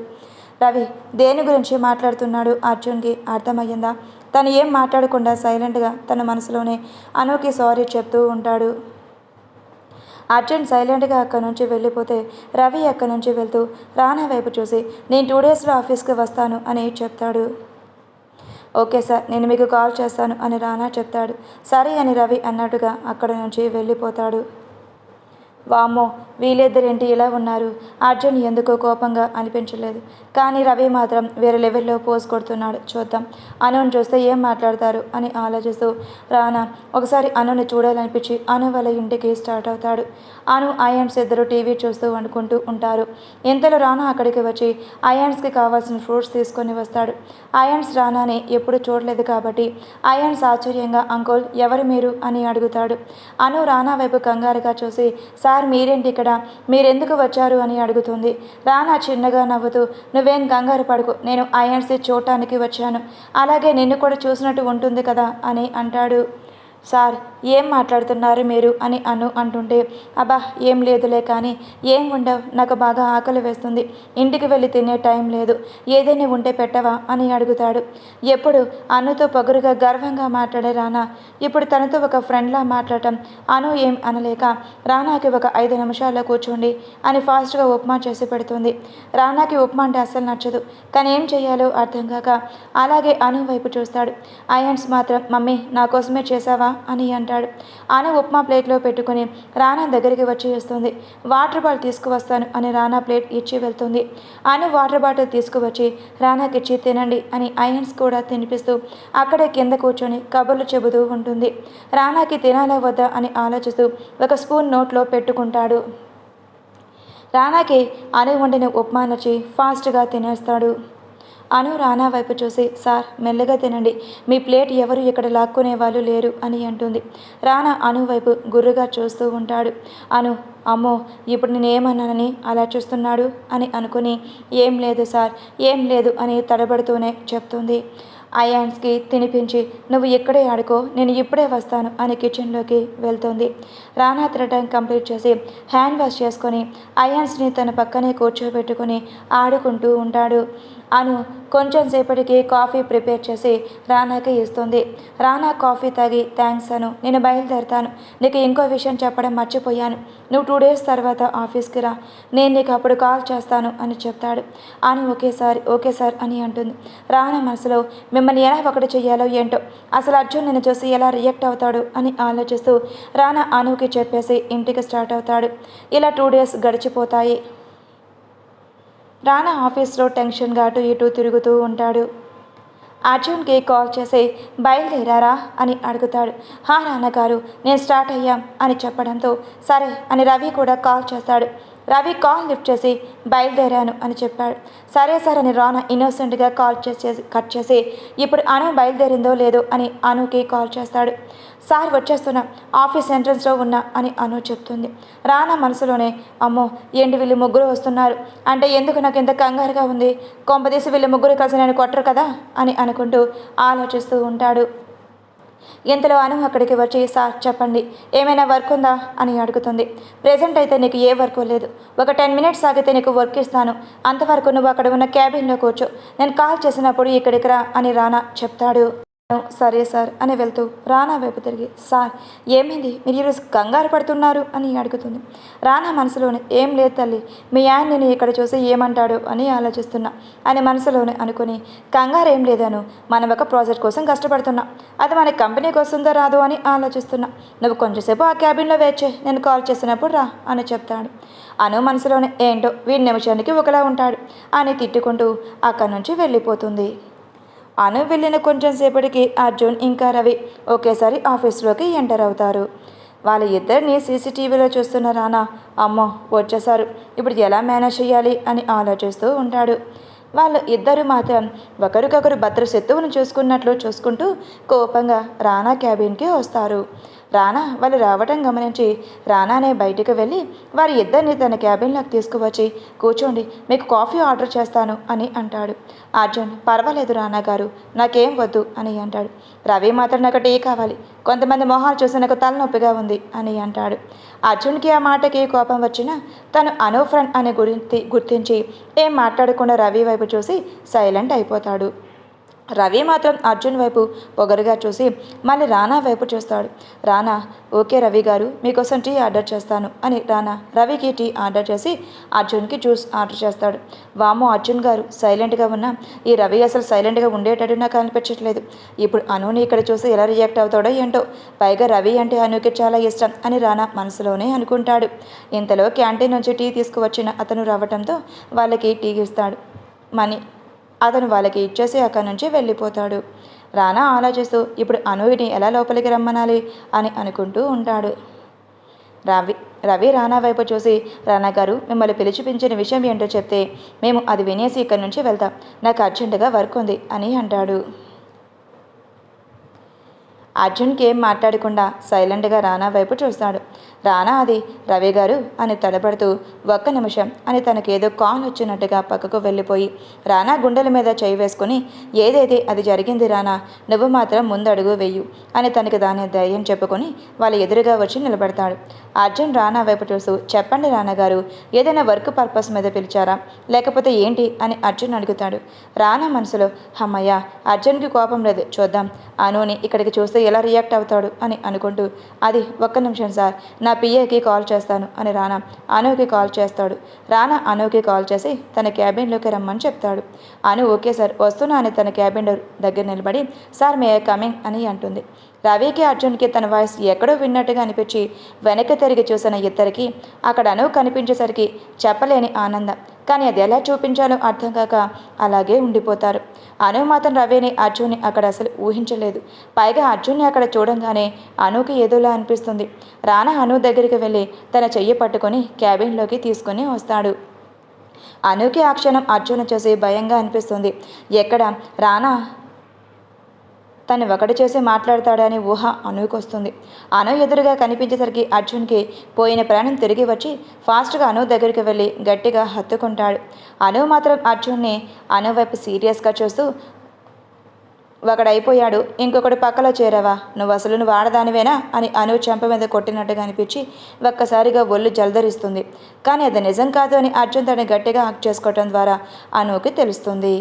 రవి దేని గురించి మాట్లాడుతున్నాడు అర్జున్కి అర్థమయ్యిందా, తను ఏం మాట్లాడకుండా సైలెంట్గా తన మనసులోనే అనుకి సారీ చెప్తూ ఉంటాడు. అర్జున్ సైలెంట్గా అక్కడి నుంచి వెళ్ళిపోతే రవి అక్కడి నుంచి వెళ్తూ రానా వైపు చూసి నేను 2 డేస్లో ఆఫీస్కి వస్తాను అని చెప్తాడు. ఓకే సార్ నేను మీకు కాల్ చేస్తాను అని రానా చెప్తాడు. సరే అని రవి అన్నట్టుగా అక్కడి నుంచి వెళ్ళిపోతాడు. వామ్మో వీళ్ళిద్దరేంటి ఇలా ఉన్నారు, అర్జున్ ఎందుకో కోపంగా అనిపించలేదు, కానీ రవి మాత్రం వేరే లెవెల్లో పోజ్ కొడుతున్నాడు, చూద్దాం అనుని చూస్తే ఏం మాట్లాడతారు అని ఆలోచిస్తూ రానా ఒకసారి అనుని చూడాలనిపించి అను వాళ్ళ ఇంటికి స్టార్ట్ అవుతాడు. అను అయాన్స్ ఇద్దరు టీవీ చూస్తూ వండుకుంటూ ఉంటారు. ఇంతలో రానా అక్కడికి వచ్చి అయాన్స్కి కావాల్సిన ఫ్రూట్స్ తీసుకొని వస్తాడు. అయాన్స్ రానాని ఎప్పుడు చూడలేదు కాబట్టి అయాన్స్ ఆశ్చర్యంగా అంకుల్ ఎవరు మీరు అని అడుగుతాడు. అను రానా వైపు కంగారుగా చూసి సార్ మీరేంటి ఇక్కడ, మీరెందుకు వచ్చారు అని అడుగుతుంది. రానా చిన్నగా నవ్వుతూ నువ్వేం కంగారు పడుకు, నేను అయాన్స్ని చూడటానికి వచ్చాను, అలాగే నిన్ను కూడా చూసినట్టు ఉంటుంది కదా అని అంటాడు. సార్ ఏం మాట్లాడుతున్నారు మీరు అని అను అంటుంటే అబ్బా ఏం లేదులే కానీ ఏం ఉండవు, నాకు బాగా ఆకలి వేస్తుంది, ఇంటికి వెళ్ళి తినే టైం లేదు, ఏదైనా ఉంటే పెట్టవా అని అడుగుతాడు. ఎప్పుడు అనుతో పొగరుగా గర్వంగా మాట్లాడే రానా ఇప్పుడు తనతో ఒక ఫ్రెండ్లా మాట్లాడటం అను ఏం అనలేక రానాకి ఒక 5 నిమిషాల్లో కూర్చోండి అని ఫాస్ట్గా ఉప్మా చేసి పెడుతుంది. రానాకి ఉప్మా అంటే అస్సలు నచ్చదు, కానీ ఏం చేయాలో అర్థం కాక అలాగే అను వైపు చూస్తాడు. అయాన్స్ మాత్రం మమ్మీ నా కోసమే చేసావా అని అంటాడు. అను ఉప్మా ప్లేట్లో పెట్టుకుని రానా దగ్గరికి వచ్చి ఇస్తుంది. వాటర్ బాటిల్ తీసుకువస్తాను అని రానా ప్లేట్ ఇచ్చి వెళ్తుంది. అను వాటర్ బాటిల్ తీసుకువచ్చి రానాకిచ్చి తినండి అని ఐన్స్ కూడా తినిపిస్తూ అక్కడే కింద కూర్చొని కబుర్లు చెబుతూ ఉంటుంది. రానాకి తినాలా వద్దా అని ఆలోచిస్తూ ఒక స్పూన్ నోట్లో పెట్టుకుంటాడు. రానాకి అను వండిన ఉప్మా నచ్చి ఫాస్ట్గా తినేస్తాడు. అను రానా వైపు చూసి, సార్ మెల్లగా తినండి, మీ ప్లేట్ ఎవరు ఇక్కడ లాక్కునే వాళ్ళు లేరు అని అంటుంది. రానా అను వైపు గుర్రుగా చూస్తూ ఉంటాడు. అను, అమ్మో ఇప్పుడు నేనేమన్నానని అలా చూస్తున్నాడు అని అనుకుని, ఏం లేదు సార్, ఏం లేదు అని తడబడుతూనే చెప్తుంది. అయాన్స్కి తినిపించి నువ్వు ఇక్కడే ఆడుకో, నేను ఇప్పుడే వస్తాను అని కిచెన్లోకి వెళ్తుంది. రానా తినటం కంప్లీట్ చేసి హ్యాండ్ వాష్ చేసుకొని అయాన్స్ని తన పక్కనే కూర్చోబెట్టుకొని ఆడుకుంటూ ఉంటాడు. అను కొంచెం సేపటికి కాఫీ ప్రిపేర్ చేసి రానాకి ఇస్తుంది. రానా కాఫీ తాగి, థ్యాంక్స్ అను, నేను బయలుదేరుతాను, నీకు ఇంకో విషయం చెప్పడం మర్చిపోయాను, నువ్వు 2 days తర్వాత ఆఫీస్కి రా, నేను నీకు అప్పుడు కాల్ చేస్తాను అని చెప్తాడు. అను ఓకే సార్ అని అంటుంది. రానా మనసులో మిమ్మల్ని ఎలా ఒకటి చెయ్యాలో ఏంటో, అసలు అర్జున్ నిన్ను చూసి ఎలా రియాక్ట్ అవుతాడు అని ఆలోచిస్తూ రానా అనుకి చెప్పేసి ఇంటికి స్టార్ట్ అవుతాడు. ఇలా 2 days గడిచిపోతాయి. రానా ఆఫీస్లో టెన్షన్గా అటు ఇటు తిరుగుతూ ఉంటాడు. అర్జున్కి కాల్ చేసి బయలుదేరారా అని అడుగుతాడు. హా నాన్నగారు, నేను స్టార్ట్ అయ్యాం అని చెప్పడంతో సరే అని రవి కూడా కాల్ చేస్తాడు. రవి కాల్ లిఫ్ట్ చేసి బయలుదేరాను అని చెప్పాడు. సరే సార్ అని రానా ఇన్నోసెంట్గా కాల్ కట్ చేసి ఇప్పుడు అను బయలుదేరిందో లేదో అని అనుకి కాల్ చేస్తాడు. సార్ వచ్చేస్తున్నా, ఆఫీస్ ఎంట్రన్స్లో ఉన్నా అని అను చెప్తుంది. రానా మనసులోనే అమ్మో ఏంటి వీళ్ళు ముగ్గురు వస్తున్నారు అంటే ఎందుకు నాకు ఇంత కంగారుగా ఉంది, కొంపదీసి వీళ్ళు ముగ్గురు కలిసి నేను కొట్టరు కదా అని అనుకుంటూ ఆలోచిస్తూ ఉంటాడు. ఇంతలో అను అక్కడికి వచ్చి సార్ చెప్పండి, ఏమైనా వర్క్ ఉందా అని అడుగుతుంది. ప్రెజెంట్ అయితే నీకు ఏ వర్క్ లేదు, ఒక 10 minutes ఆగితే నీకు వర్క్ ఇస్తాను, అంతవరకు నువ్వు అక్కడ ఉన్న క్యాబిన్లో కూర్చో, నేను కాల్ చేసినప్పుడు ఇక్కడికి రా అని రానా చెప్తాడు. సరే సార్ అని వెళ్తూ రానా వైపు తిరిగి, సార్ ఏమైంది, మీరు ఈరోజు కంగారు పడుతున్నారు అని అడుగుతుంది. రానా మనసులోనే ఏం లేదు తల్లి, మీ ఆయన నేను ఇక్కడ చూసి ఏమంటాడు అని ఆలోచిస్తున్నా అని మనసులోనే అనుకుని, కంగారు ఏం లేదాను, మనం ఒక ప్రాజెక్ట్ కోసం కష్టపడుతున్నా, అది మన కంపెనీకి వస్తుందో రాదు అని ఆలోచిస్తున్నా, నువ్వు కొంచెంసేపు ఆ క్యాబిన్లో వెయిట్ చేయి, నేను కాల్ చేసినప్పుడు రా అని చెప్తాడు. అను మనసులోనే ఏంటో వీడి నిమిషానికి ఒకలా ఉంటాడు అని తిట్టుకుంటూ అక్కడి నుంచి వెళ్ళిపోతుంది. అను వెళ్ళిన కొంచెం సేపటికి అర్జున్ ఇంకా రవి ఒకేసారి ఆఫీస్లోకి ఎంటర్ అవుతారు. వాళ్ళ ఇద్దరిని సీసీటీవీలో చూస్తున్న రానా అమ్మో వచ్చేసారు, ఇప్పుడు ఎలా మేనేజ్ చేయాలి అని ఆలోచిస్తూ ఉంటాడు. వాళ్ళు ఇద్దరు మాత్రం ఒకరికొకరు భద్రశత్రువును చూసుకుంటూ కోపంగా రానా క్యాబిన్కి వస్తారు. రానా వాళ్ళు రావటం గమనించి రానానే బయటికి వెళ్ళి వారి ఇద్దరిని తన క్యాబిన్లోకి తీసుకువచ్చి కూర్చోండి, మీకు కాఫీ ఆర్డర్ చేస్తాను అని అంటాడు. అర్జున్ పర్వాలేదు రానా గారు, నాకేం వద్దు అని అంటాడు. రవి మాత్రం నాకు టీ కావాలి, కొంతమంది మొహాలు చూసి నాకు తలనొప్పిగా ఉంది అని అంటాడు. అర్జున్కి ఆ మాటకి కోపం వచ్చినా తను అను ఫ్రెండ్ అని గుర్తించి ఏం మాట్లాడకుండా రవి వైపు చూసి సైలెంట్ అయిపోతాడు. రవి మాత్రం అర్జున్ వైపు పొగరుగా చూసి మళ్ళీ రానా వైపు చూస్తాడు. రానా ఓకే రవి గారు, మీకోసం టీ ఆర్డర్ చేస్తాను అని రానా రవికి టీ ఆర్డర్ చేసి అర్జున్కి జ్యూస్ ఆర్డర్ చేస్తాడు. వామో అర్జున్ గారు సైలెంట్గా ఉన్నా ఈ రవి అసలు సైలెంట్గా ఉండేటట్టు నాకు అనిపించట్లేదు, ఇప్పుడు అనుని ఇక్కడ చూసి ఎలా రియాక్ట్ అవుతాడో ఏంటో, పైగా రవి అంటే అనుకి చాలా ఇష్టం అని రానా మనసులోనే అనుకుంటాడు. ఇంతలో క్యాంటీన్ నుంచి టీ తీసుకువచ్చిన అతను రావడంతో వాళ్ళకి టీ ఇస్తాడు. మనీ అతను వాళ్ళకి ఇచ్చేసి అక్కడి నుంచి వెళ్ళిపోతాడు. రానా ఆలోచిస్తూ ఇప్పుడు అనుని ఎలా లోపలికి రమ్మనాలి అని అనుకుంటూ ఉంటాడు. రవి రానా వైపు చూసి రానా గారు మిమ్మల్ని పిలిచిపించిన విషయం ఏంటో చెప్తే మేము అది వినేసి ఇక్కడి నుంచి వెళ్తాం, నాకు అర్జెంటుగా వర్క్ ఉంది అని అంటాడు. అర్జున్కి ఏం మాట్లాడకుండా సైలెంట్గా రానా వైపు చూస్తాడు. రానా అది రవి గారు అని తడబడుతూ ఒక్క నిమిషం అని తనకేదో కాల్ వచ్చినట్టుగా పక్కకు వెళ్ళిపోయి రానా గుండెల మీద చేయి వేసుకుని ఏదైతే అది జరిగింది రానా, నువ్వు మాత్రం ముందడుగు వెయ్యు అని తనకి దాని ధైర్యం చెప్పుకొని వాళ్ళ ఎదురుగా వచ్చి నిలబడతాడు. అర్జున్ రానా వైపు చూస్తూ చెప్పండి రానా గారు, ఏదైనా వర్క్ పర్పస్ మీద పిలిచారా లేకపోతే ఏంటి అని అర్జున్ అడుగుతాడు. రానా మనసులో అమ్మయ్య అర్జున్కి కోపం లేదు, చూద్దాం అనుని ఇక్కడికి చూస్తే ఎలా రియాక్ట్ అవుతాడు అని అనుకుంటూ అది ఒక్క నిమిషం సార్, నా పిఏకి కాల్ చేస్తాను అని రానా అనుకి కాల్ చేస్తాడు. రానా అనుకి కాల్ చేసి తన క్యాబిన్లోకి రమ్మని చెప్తాడు. అను ఓకే సార్ వస్తున్నా అని తన క్యాబిన్ దగ్గర నిలబడి సార్ మే ఐ కమింగ్ అని అంటుంది. రవికి అర్జున్కి తన వాయిస్ ఎక్కడో విన్నట్టుగా అనిపించి వెనక్కి తిరిగి చూసిన ఇద్దరికి అక్కడ అను కనిపించేసరికి చెప్పలేని ఆనందం. కానీ అది ఎలా చూపించాలో అర్థం కాక అలాగే ఉండిపోతారు. అను మాత్రం రవిని అర్జున్ని అక్కడ అసలు ఊహించలేదు. పైగా అర్జున్ని అక్కడ చూడంగానే అనుకి ఏదోలా అనిపిస్తుంది. రానా అను దగ్గరికి వెళ్ళి తన చెయ్యి పట్టుకొని క్యాబిన్లోకి తీసుకొని వస్తాడు. అనుకి ఆ క్షణం అర్జున్ చూసి భయంగా అనిపిస్తుంది. ఎక్కడ రానా తను ఒకటి చేసి మాట్లాడతాడని ఊహ అనుకి వస్తుంది. అను ఎదురుగా కనిపించేసరికి అర్జున్కి పోయిన ప్రాణం తిరిగి వచ్చి ఫాస్ట్గా అను దగ్గరికి వెళ్ళి గట్టిగా హత్తుకుంటాడు. అను మాత్రం అర్జున్ని అను వైపు సీరియస్గా చూస్తూ, ఒకడైపోయాడు, ఇంకొకటి పక్కలో చేరావా, నువ్వు ఆడదానివేనా అని అను చెంప మీద కొట్టినట్టుగా అనిపించి ఒక్కసారిగా ఒళ్ళు జలధరిస్తుంది. కానీ అది నిజం కాదు అని అర్జున్ తనని గట్టిగా హక్ చేసుకోవటం ద్వారా అనుకి తెలుస్తుంది.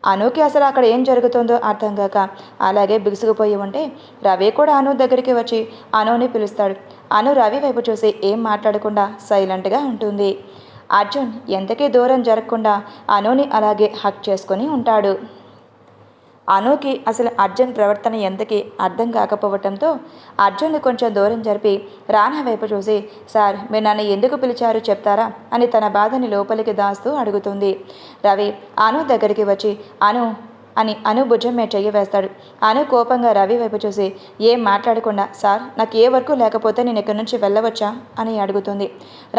అనుకి అసలు అక్కడ ఏం జరుగుతుందో అర్థం కాక అలాగే బిగుసుకుపోయి ఉంటే రవి కూడా అను దగ్గరికి వచ్చి అనుని పిలుస్తాడు. అను రవి వైపు చూసి ఏం మాట్లాడకుండా సైలెంట్గా ఉంటుంది. అర్జున్ ఎంతకీ దూరం జరగకుండా అనుని అలాగే హక్ చేసుకొని ఉంటాడు. అనుకి అసలు అర్జున్ ప్రవర్తన ఎంతకీ అర్థం కాకపోవటంతో అర్జున్ని కొంచెం దూరం జరిపి రానా వైపు చూసి, సార్ మీరు నన్ను ఎందుకు పిలిచారు చెప్తారా అని తన బాధని లోపలికి దాస్తూ అడుగుతుంది. రవి అను దగ్గరికి వచ్చి అను అని అను భుజం మీద చెయ్యి వేస్తాడు. అను కోపంగా రవి వైపు చూసి ఏం మాట్లాడకుండా, సార్ నాకు ఏ వర్క్ లేకపోతే నేను ఇక్కడి నుంచి వెళ్ళవచ్చా అని అడుగుతుంది.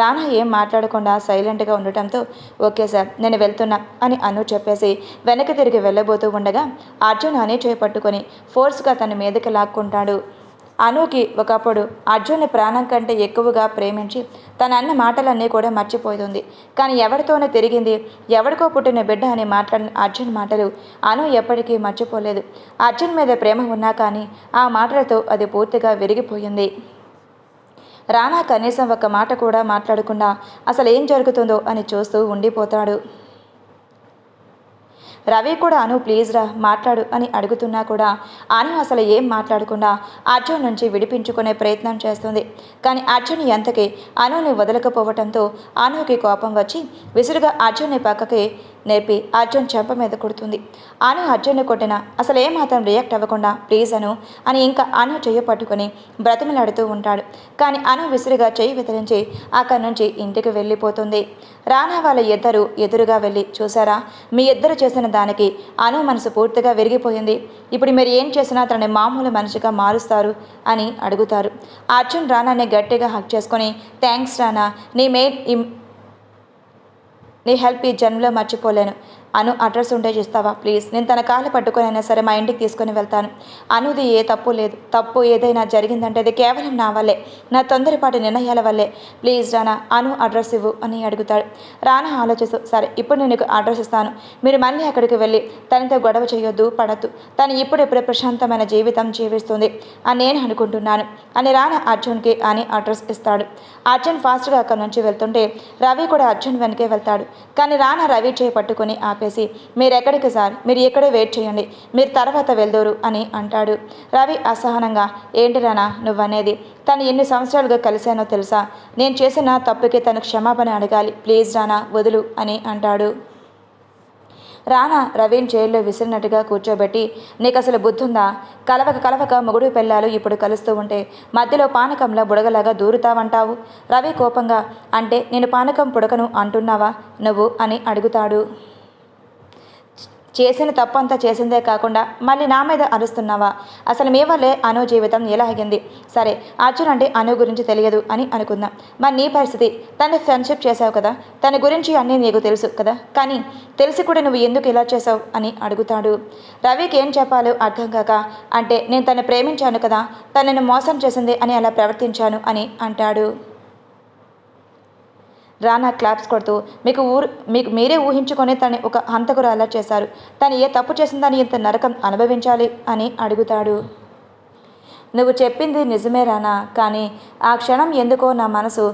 రానా ఏం మాట్లాడకుండా సైలెంట్గా ఉండటంతో ఓకే సార్ నేను వెళ్తున్నా అని అను చెప్పేసి వెనక్కి తిరిగి వెళ్ళబోతూ ఉండగా అర్జున్ అనే చేయి పట్టుకొని ఫోర్స్గా తన మీదకి లాక్కుంటాడు. అనుకి ఒకప్పుడు అర్జున్ని ప్రాణం కంటే ఎక్కువగా ప్రేమించి తన అన్న మాటలన్నీ కూడా మర్చిపోతుంది. కానీ ఎవరితోనో తిరిగింది, ఎవరికో పుట్టిన బిడ్డ అని మాట్లాడిన అర్జున్ మాటలు అను ఎప్పటికీ మర్చిపోలేదు. అర్జున్ మీద ప్రేమ ఉన్నా కానీ ఆ మాటలతో అది పూర్తిగా విరిగిపోయింది. రానా కనీసం ఒక్క మాట కూడా మాట్లాడకుండా అసలు ఏం జరుగుతుందో అని చూస్తూ ఉండిపోతాడు. రవి కూడా అను ప్లీజ్ రా మాట్లాడు అని అడుగుతున్నా కూడా అను అసలు ఏం మాట్లాడకుండా అర్జున్ నుంచి విడిపించుకునే ప్రయత్నం చేస్తుంది. కానీ అర్జున్ ఎంతకి అనుని వదలకపోవటంతో అనుకి కోపం వచ్చి విసురుగా అర్జున్ని పక్కకి నేర్పి అర్జున్ చెంప మీద కొడుతుంది. అను అర్జున్ని కొట్టిన అసలు ఏమాత్రం రియాక్ట్ అవ్వకుండా ప్లీజ్ అను అని ఇంకా అను చెయ్యి పట్టుకొని బ్రతిమలాడుతూ ఉంటాడు. కానీ అను విసురుగా చెయ్యి విదిలించి అక్కడి నుంచి ఇంటికి వెళ్ళిపోతుంది. రానా వాళ్ళ ఇద్దరు ఎదురుగా వెళ్ళి చూసారా, మీ ఇద్దరు చేసిన దానికి అను మనసు పూర్తిగా విరిగిపోయింది. ఇప్పుడు మీరు ఏం చేసినా తనని మామూలు మనిషిగా మారుస్తారు అని అడుగుతారు. అర్జున్ రానాని గట్టిగా హక్ చేసుకొని థ్యాంక్స్ రానా, నీ హెల్ప్ ఈ జన్మలో మర్చిపోలేను. అను అడ్రస్ ఉంటే ఇస్తావా ప్లీజ్, నేను తన కాళ్ళు పట్టుకొనైనా సరే మా ఇంటికి తీసుకొని వెళ్తాను. అనుది ఏ తప్పు లేదు, తప్పు ఏదైనా జరిగిందంటే అది కేవలం నా వల్లే, నా తొందరపాటి నిర్ణయాల వల్లే. ప్లీజ్ రానా అను అడ్రస్ ఇవ్వు అని అడుగుతాడు. రానా ఆలోచిస్తూ సరే ఇప్పుడు నేను నీకు అడ్రస్ ఇస్తాను, మీరు మళ్ళీ అక్కడికి వెళ్ళి తనతో గొడవ చేయొద్దు, పడద్దు, తను ఇప్పుడిప్పుడే ప్రశాంతమైన జీవితం జీవిస్తుంది అని నేను అనుకుంటున్నాను అని రానా అర్జున్కి అని అడ్రస్ ఇస్తాడు. అర్జున్ ఫాస్ట్గా అక్కడి నుంచి వెళ్తుంటే రవి కూడా అర్జున్ వెనకే వెళ్తాడు. కానీ రానా రవి చేయి పట్టుకొని ఆపేసి మీరు ఎక్కడికి సార్, మీరు ఇక్కడే వెయిట్ చేయండి, మీరు తర్వాత వెళ్దూరు అని అంటాడు. రవి అసహనంగా ఏంటి రానా నువ్వనేది, తను ఎన్ని సంవత్సరాలుగా కలిశానో తెలుసా, నేను చేసిన తప్పుకి తను క్షమాపణ అడగాలి, ప్లీజ్ రానా వదులు అని అంటాడు. రానా రవిని జైల్లో విసిరినట్టుగా కూర్చోబెట్టి నీకు అసలు బుద్ధుందా, కలవక మొగుడు పెళ్ళాలు ఇప్పుడు కలుస్తూ ఉంటే మధ్యలో పానకంలా బుడగలాగా దూరుతావంటావు. రవి కోపంగా అంటే నేను పానకం పుడకను అంటున్నావా నువ్వు అని అడుగుతాడు. చేసిన తప్పంతా చేసిందే కాకుండా మళ్ళీ నా మీద అరుస్తున్నావా, అసలు మీ వల్లే అను జీవితం ఎలా ఆగింది. సరే అర్జున్ అంటే అను గురించి తెలియదు అని అనుకుందాం, మరి నీ పరిస్థితి, తను ఫ్రెండ్షిప్ చేసావు కదా, తన గురించి అన్నీ నీకు తెలుసు కదా, కానీ తెలిసి కూడా నువ్వు ఎందుకు ఇలా చేసావు అని అడుగుతాడు. రవికి ఏం చెప్పాలో అర్థం కాక అంటే నేను తను ప్రేమించాను కదా, తనను మోసం చేసింది అని అలా ప్రవర్తించాను అని అంటాడు. రానా క్లాప్స్ కొడుతూ మీకు మీరే ఊహించుకొని తను ఒక హంతకుడు అలా చేశారు, తను ఏ తప్పు చేసిందని ఇంత నరకం అనుభవించాలి అని అడుగుతాడు. నువ్వు చెప్పింది నిజమే రానా, కానీ ఆ క్షణం ఎందుకో నా మనసు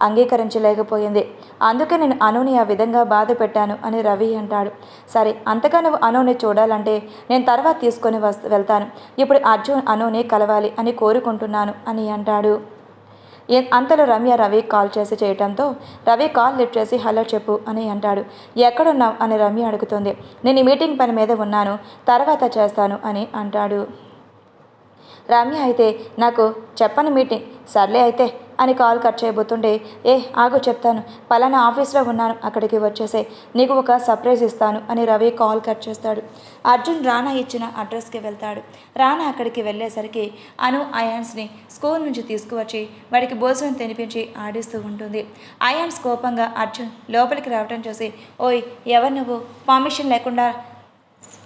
అంగీకరించలేకపోయింది, అందుకే నేను అనుని ఆ విధంగా బాధ పెట్టాను అని రవి అంటాడు. సరే అంతగా నువ్వు అనుని చూడాలంటే నేను తర్వాత తీసుకొని వెళ్తాను, ఇప్పుడు అర్జున్ అనుని కలవాలి అని కోరుకుంటున్నాను అని అంటాడు. అంతలో రమ్య రవి కాల్ చేసి చేయటంతో రవి కాల్ లిఫ్ట్ చేసి హలో చెప్పు అని అంటాడు. ఎక్కడున్నావు అని రమ్య అడుగుతుంది. నేను ఈ మీటింగ్ పని మీద ఉన్నాను, తర్వాత చేస్తాను అని అంటాడు. రమ్య అయితే నాకు చెప్పని మీటింగ్, సర్లే అయితే అని కాల్ కట్ చేయబోతుంటే, ఆగు చెప్తాను, పలానా ఆఫీస్లో ఉన్నాను, అక్కడికి వచ్చేసే, నీకు ఒక సర్ప్రైజ్ ఇస్తాను అని రవి కాల్ కట్ చేస్తాడు. అర్జున్ రానా ఇచ్చిన అడ్రస్కి వెళ్తాడు. రానా అక్కడికి వెళ్ళేసరికి అను అయాన్స్ని స్కూల్ నుంచి తీసుకువచ్చి వాడికి భోజనం తినిపించి ఆడిస్తూ ఉంటుంది. అయాన్స్ కోపంగా అర్జున్ లోపలికి రావటం చూసి, ఓయ్ ఎవరు నువ్వు, పర్మిషన్ లేకుండా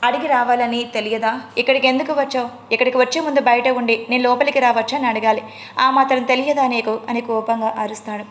అడిగి రావాలని తెలియదా? ఇక్కడికి ఎందుకు వచ్చావు? ఇక్కడికి వచ్చే ముందు బయట ఉండి నేను లోపలికి రావచ్చా అని అడగాలి, ఆ మాత్రం తెలియదా నీకు అని కోపంగా అరుస్తాడు.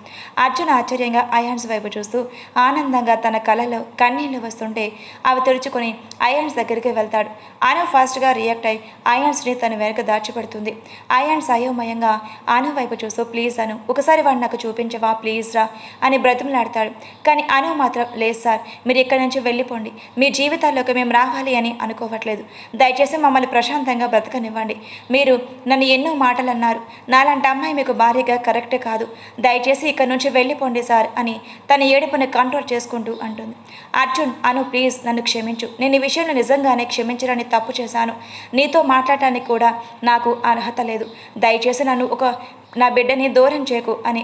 అర్జున్ ఆశ్చర్యంగా అయాన్స్ వైపు చూస్తూ ఆనందంగా తన కళ్ళలో కన్నీళ్లు వస్తుంటే అవి తుడుచుకొని అయాన్స్ దగ్గరికి వెళ్తాడు. అను ఫాస్ట్గా రియాక్ట్ అయి అయాన్స్ని తన వెనక దాచిపెడుతుంది. అయాన్స్ అయోమయంగా అను వైపు చూస్తూ, ప్లీజ్ అను, ఒకసారి వాడిని నాకు చూపించవా, ప్లీజ్ రా అని బ్రతిమలాడతాడు. కానీ అను మాత్రం, లేదు సార్, మీరు ఇక్కడి నుంచి వెళ్ళిపోండి, మీ జీవితాల్లోకి మేము రావాలి అని అనుకోవట్లేదు, దయచేసి మమ్మల్ని ప్రశాంతంగా బ్రతకనివ్వండి, మీరు నన్ను ఎన్నో మాటలు అన్నారు, నాలాంటి అమ్మాయి మీకు భారీగా కరెక్ట్ కాదు, దయచేసి ఇక్కడ నుంచి వెళ్ళిపోండి సార్ అని తన ఏడుపుని కంట్రోల్ చేసుకుంటూ అంటుంది. అర్జున్, అను ప్లీజ్ నన్ను క్షమించు, నేను ఈ విషయంలో నిజంగానే క్షమించడానికి తప్పు చేశాను, నీతో మాట్లాడటానికి కూడా నాకు అర్హత లేదు, దయచేసి నన్ను నా బిడ్డని దూరం చేయకు అని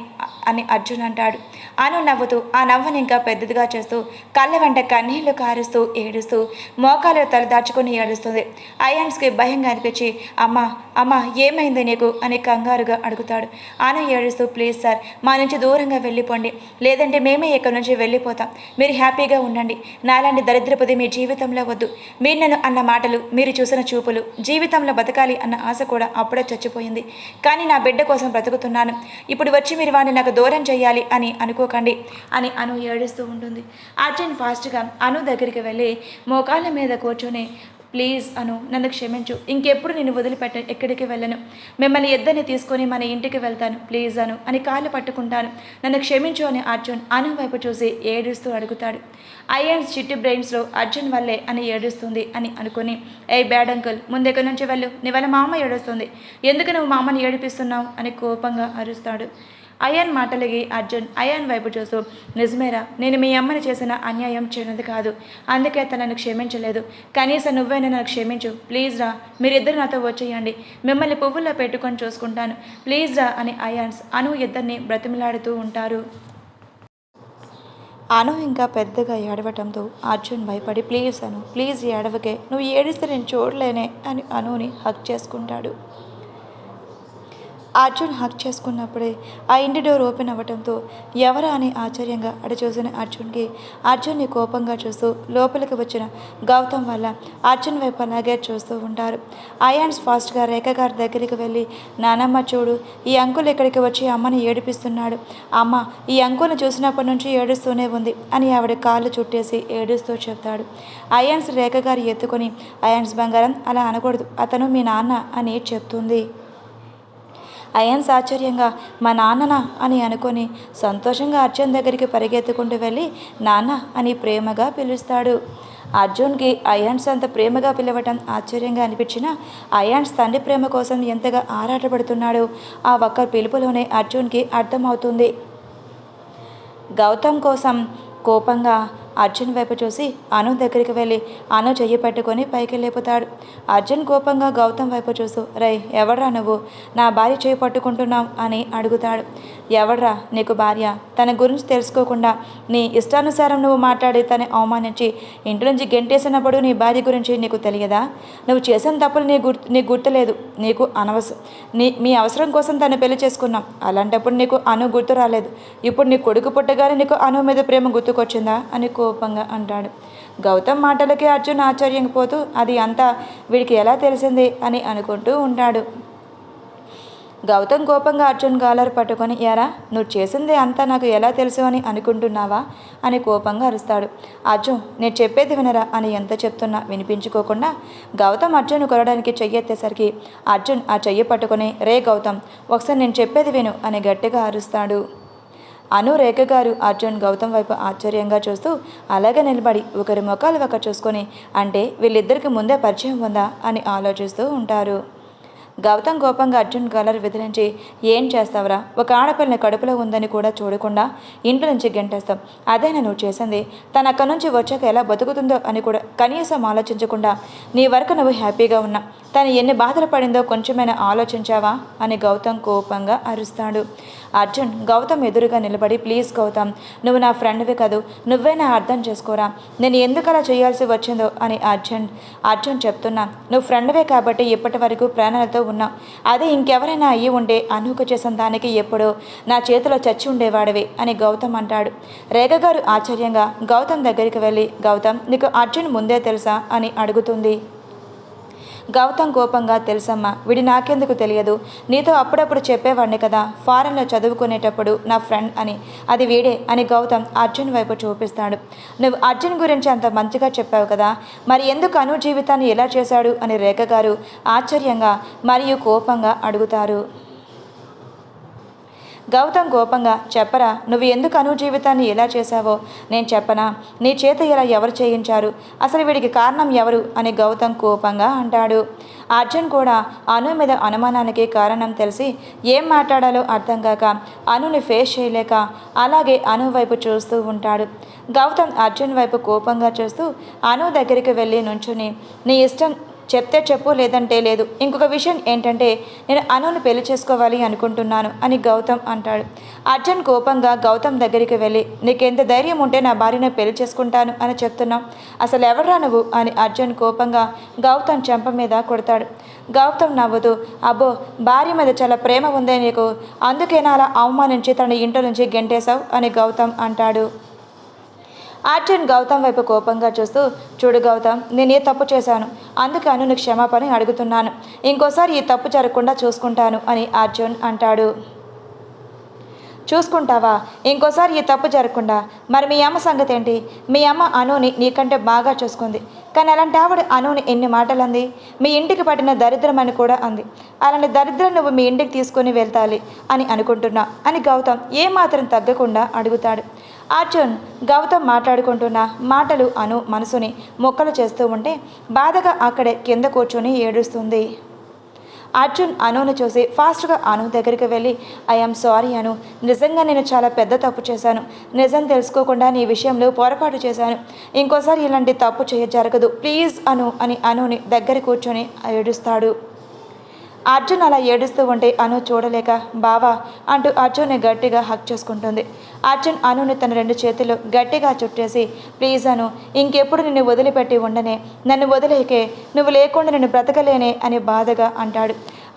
అర్జున్ అంటాడు. అను నవ్వుతూ ఆ నవ్వుని ఇంకా పెద్దదిగా చేస్తూ కళ్ళ వెంట కన్నీళ్లు కారుస్తూ ఏడుస్తూ మోకాలు తలదాచుకుని ఏడుస్తుంది. అయాన్స్కి భయంగా అనిపించి, అమ్మా ఏమైంది నీకు అని కంగారుగా అడుగుతాడు. అను ఏడుస్తూ, ప్లీజ్ సార్, మా నుంచి దూరంగా వెళ్ళిపోండి, లేదంటే మేమే ఇక్కడి నుంచి వెళ్ళిపోతాం, మీరు హ్యాపీగా ఉండండి, నాలాంటి దరిద్రపది మీ జీవితంలో వద్దు, మీరు నన్ను అన్న మాటలు, మీరు చూసిన చూపులు, జీవితంలో బతకాలి అన్న ఆశ కూడా అప్పుడే చచ్చిపోయింది, కానీ నా బిడ్డ కోసం బ్రతుకుతున్నాను, ఇప్పుడు వచ్చి మీరు వాడిని నాకు దూరం చేయాలి అని అనుకోకండి అని అను ఏడుస్తూ ఉంటుంది. అర్జున్ ఫాస్ట్గా అను దగ్గరికి వెళ్ళి మోకాళ్ళ మీద కూర్చొని, ప్లీజ్ అను, నన్ను క్షమించు, ఇంకెప్పుడు నేను వదిలిపెట్ట ఎక్కడికి వెళ్ళను, మిమ్మల్ని ఇద్దరిని తీసుకొని మన ఇంటికి వెళ్తాను, ప్లీజ్ అను అని కాళ్ళు పట్టుకుంటాను, నన్ను క్షమించు అని అర్జున్ అను వైపు చూసి ఏడుస్తూ అడుగుతాడు. అయాన్స్ చిట్టి బ్రెయిన్స్లో అర్జున్ వల్లే అని ఏడుస్తుంది అని అనుకుని, బ్యాడ్ అంకుల్, ముందెక్కడి నుంచి వెళ్ళు, నీ వల్ల మా అమ్మ ఏడుస్తుంది, ఎందుకు నువ్వు మా అమ్మని ఏడిపిస్తున్నావు అని కోపంగా అరుస్తాడు. అయాన్ మాటలకి అర్జున్ అయాన్ వైపు చూస్తూ, నిజమేరా, నేను మీ అమ్మని చేసిన అన్యాయం చిన్నది కాదు, అందుకే తనను క్షమించలేదు, కనీసం నువ్వైనా నన్ను క్షమించు, ప్లీజ్ రా, మీరిద్దరు నాతో వచ్చేయండి, మిమ్మల్ని పువ్వుల్లో పెట్టుకొని చూసుకుంటాను, ప్లీజ్ రా అని అయాన్స్ అను ఇద్దరిని బ్రతిమలాడుతూ ఉంటారు. అను ఇంకా పెద్దగా ఏడవటంతో అర్జున్ భయపడి, ప్లీజ్ అను, ప్లీజ్ ఏడవకే, నువ్వు ఏడిస్తే నేను చూడలేనే అని అనుని హక్ చేసుకుంటాడు. అర్జున్ హక్ చేసుకున్నప్పుడే ఆ ఇంటి డోర్ ఓపెన్ అవ్వడంతో ఎవరా అని ఆశ్చర్యంగా అటు చూసిన అర్జున్ని కోపంగా చూస్తూ లోపలికి వచ్చిన గౌతమ్ వల్ల అర్జున్ వైపు అలాగే చూస్తూ ఉంటారు. అయాన్స్ ఫాస్ట్గా రేఖ గారి దగ్గరికి వెళ్ళి, నానమ్మ చూడు, ఈ అంకుల్ ఇక్కడికి వచ్చి అమ్మని ఏడిపిస్తున్నాడు, అమ్మ ఈ అంకుల్ని చూసినప్పటి నుంచి ఏడుస్తూనే ఉంది అని ఆవిడ కాళ్ళు చుట్టేసి ఏడుస్తూ చెప్తాడు. అయాన్స్ రేఖ గారి ఎత్తుకొని, అయాన్స్ బంగారం, అలా అనకూడదు, అతను మీ నాన్న అని చెప్తుంది. అయాన్స్ ఆశ్చర్యంగా, మా నాన్ననా అని అనుకొని సంతోషంగా అర్జున్ దగ్గరికి పరిగెత్తుకుంటూ వెళ్ళి నాన్న అని ప్రేమగా పిలుస్తాడు. అర్జున్కి అయాన్స్ అంత ప్రేమగా పిలవటం ఆశ్చర్యంగా అనిపించినా అయాన్స్ తండ్రి ప్రేమ కోసం ఎంతగా ఆరాటపడుతున్నాడో ఆ ఒక్క పిలుపులోనే అర్జున్కి అర్థమవుతుంది. గౌతమ్ కోసం కోపంగా అర్జున్ వైపు చూసి అను దగ్గరికి వెళ్ళి అను చెయ్యి పట్టుకొని పైకి లేపుతాడు. అర్జున్ కోపంగా గౌతమ్ వైపు చూస్తూ, రై ఎవడ్రా నువ్వు, నా భార్య చేయి పట్టుకుంటున్నావు అని అడుగుతాడు. ఎవడ్రా నీకు భార్య, తన గురించి తెలుసుకోకుండా నీ ఇష్టానుసారం నువ్వు మాట్లాడి తను అవమానించి ఇంటి నుంచి గెంటేసినప్పుడు నీ భార్య గురించి నీకు తెలియదా? నువ్వు చేసిన తప్పులు నీకు గుర్తులేదు, నీకు మీ అవసరం కోసం తను పెళ్లి చేసుకున్నాం, అలాంటప్పుడు నీకు అను గుర్తు రాలేదు, ఇప్పుడు నీ కొడుకు పుట్టగానే నీకు అను మీద ప్రేమ గుర్తుకొచ్చిందా అని కోపంగా అంటాడు. గౌతమ్ మాటలకి అర్జున్ ఆశ్చర్యపోతూ అది అంతా వీడికి ఎలా తెలిసింది అని అనుకుంటూ ఉంటాడు. గౌతమ్ కోపంగా అర్జున్ కాలర్ పట్టుకొని, ఎరా నువ్వు చేసింది అంతా నాకు ఎలా తెలుసు అని అనుకుంటున్నావా అని కోపంగా అరుస్తాడు. అర్జున్ నేను చెప్పేది వినరా అని ఎంత చెప్తున్నా వినిపించుకోకుండా గౌతమ్ అర్జున్ కొరడానికి చెయ్యెత్తేసరికి అర్జున్ ఆ చెయ్యి పట్టుకొని, రే గౌతమ్ ఒకసారి నేను చెప్పేది విను అని గట్టిగా అరుస్తాడు. అను రేఖ గారు అర్జున్ గౌతమ్ వైపు ఆశ్చర్యంగా చూస్తూ అలాగే నిలబడి ఒకరి ముఖాలు ఒకరు చూసుకొని, అంటే వీళ్ళిద్దరికి ముందే పరిచయం ఉందా అని ఆలోచిస్తూ ఉంటారు. గౌతమ్ కోపంగా అర్జున్ కలర్ విదిలించి, ఏం చేస్తావురా, ఒక ఆడపిల్లని కడుపులో ఉందని కూడా చూడకుండా ఇంట్లో నుంచి గెంటేస్తాం, అదేనా నువ్వు చేసింది, తను అక్కడి నుంచి వచ్చాక ఎలా బతుకుతుందో అని కూడా కనీసం ఆలోచించకుండా నీ వరకు నువ్వు హ్యాపీగా ఉన్నా తను ఎన్ని బాధలు పడిందో కొంచెమైనా ఆలోచించావా అని గౌతమ్ కోపంగా అరుస్తాడు. అర్జున్ గౌతమ్ ఎదురుగా నిలబడి, ప్లీజ్ గౌతమ్, నువ్వు నా ఫ్రెండ్వి కదూ, నువ్వైనా అర్థం చేసుకోరా, నేను ఎందుకు అలా చేయాల్సి వచ్చిందో అని అర్జున్ చెప్తున్నా. నువ్వు ఫ్రెండ్వే కాబట్టి ఇప్పటి వరకు ప్రాణాలతో ఉన్నావు. అదే ఇంకెవరైనా అయ్యి ఉంటే అనుకు చేసిన దానికి ఎప్పుడో నా చేతిలో చచ్చి ఉండేవాడివి అని గౌతమ్ అంటాడు. రేఖ గారు ఆశ్చర్యంగా గౌతమ్ దగ్గరికి వెళ్ళి, గౌతమ్ నీకు అర్జున్ ముందే తెలుసా అని అడుగుతుంది. గౌతమ్ కోపంగా, తెలుసమ్మా, వీడి నాకెందుకు తెలియదు, నీతో అప్పుడప్పుడు చెప్పేవాడిని కదా ఫారెన్లో చదువుకునేటప్పుడు నా ఫ్రెండ్ అని, అది వీడే అని గౌతమ్ అర్జున్ వైపు చూపిస్తాడు. నువ్వు అర్జున్ గురించి అంత మంచిగా చెప్పావు కదా, మరి ఎందుకు అను జీవితాన్ని ఎలా చేశాడు అని రేఖ గారు ఆశ్చర్యంగా మరియు కోపంగా అడుగుతారు. గౌతమ్ కోపంగా, చెప్పరా, నువ్వు ఎందుకు అను జీవితాన్ని ఎలా చేశావో నేను చెప్పనా, నీ చేత ఇలా ఎవరు చేయించారు, అసలు వీడికి కారణం ఎవరు అని గౌతమ్ కోపంగా అంటాడు. అర్జున్ కూడా అను మీద అనుమానానికి కారణం తెలిసి ఏం మాట్లాడాలో అర్థం కాక అనుని ఫేస్ చేయలేక అలాగే అను వైపు చూస్తూ ఉంటాడు. గౌతమ్ అర్జున్ వైపు కోపంగా చూస్తూ అను దగ్గరికి వెళ్ళి నుంచుని, నీ ఇష్టం చెప్తే చెప్పు, లేదంటే లేదు. ఇంకొక విషయం ఏంటంటే నేను అనుని పెళ్లి చేసుకోవాలి అనుకుంటున్నాను అని గౌతమ్ అంటాడు. అర్జున్ కోపంగా గౌతమ్ దగ్గరికి వెళ్ళి, నీకెంత ధైర్యం ఉంటే నా భార్యను పెళ్లి చేసుకుంటాను అని చెప్తున్నావు, అసలు ఎవడ్రా నువ్వు అని అర్జున్ కోపంగా గౌతమ్ చెంప మీద కొడతాడు. గౌతమ్ నవ్వుతూ, అబ్బో, భార్య మీద చాలా ప్రేమ ఉందే నీకు, అందుకేనా అలా అవమానించి తన ఇంట్లో నుంచి గెంటేశావు అని గౌతమ్ అంటాడు. అర్జున్ గౌతమ్ వైపు కోపంగా చూస్తూ, చూడు గౌతమ్, నేను ఏ తప్పు చేశాను, అందుకే అను నీకు క్షమాపణ అడుగుతున్నాను, ఇంకోసారి ఈ తప్పు జరగకుండా చూసుకుంటాను అని అర్జున్ అంటాడు. చూసుకుంటావా, ఇంకోసారి ఈ తప్పు జరగకుండా? మరి మీ అమ్మ సంగతి ఏంటి? మీ అమ్మ అనుని నీకంటే బాగా చూసుకుంది, కానీ అలాంటి ఆవిడ అనుని ఎన్ని మాటలు అంది, మీ ఇంటికి పట్టిన దరిద్రం అని కూడా అంది, అలాంటి దరిద్రం నువ్వు మీ ఇంటికి తీసుకొని వెళ్తాలి అని అనుకుంటున్నా అని గౌతమ్ ఏమాత్రం తగ్గకుండా అడుగుతాడు. అర్జున్ గౌతమ్ మాట్లాడుకుంటున్న మాటలు అను మనసుని మొక్కలు చేస్తూ ఉంటే బాధగా అక్కడే కింద కూర్చొని ఏడుస్తుంది. అర్జున్ అనుని చూసి ఫాస్ట్గా అను దగ్గరికి వెళ్ళి, ఐఎమ్ సారీ అను, నిజంగా నేను చాలా పెద్ద తప్పు చేశాను, నిజం తెలుసుకోకుండా నీ విషయంలో పొరపాటు చేశాను, ఇంకోసారి ఇలాంటి తప్పు జరగదు ప్లీజ్ అను అని అనుని దగ్గర కూర్చొని ఏడుస్తాడు. అర్జున్ అలా ఏడుస్తూ ఉంటే అను చూడలేక, బావా అంటూ అర్జున్ని గట్టిగా హక్ చేసుకుంటుంది. అర్జున్ అనుని తన 2 చేతులు గట్టిగా చుట్టేసి, ప్లీజ్ అను, ఇంకెప్పుడు నిన్ను వదిలిపెట్టి ఉండనే, నన్ను వదిలేకే, నువ్వు లేకుండా నేను బ్రతకలేనే అని బాధగా అంటాడు.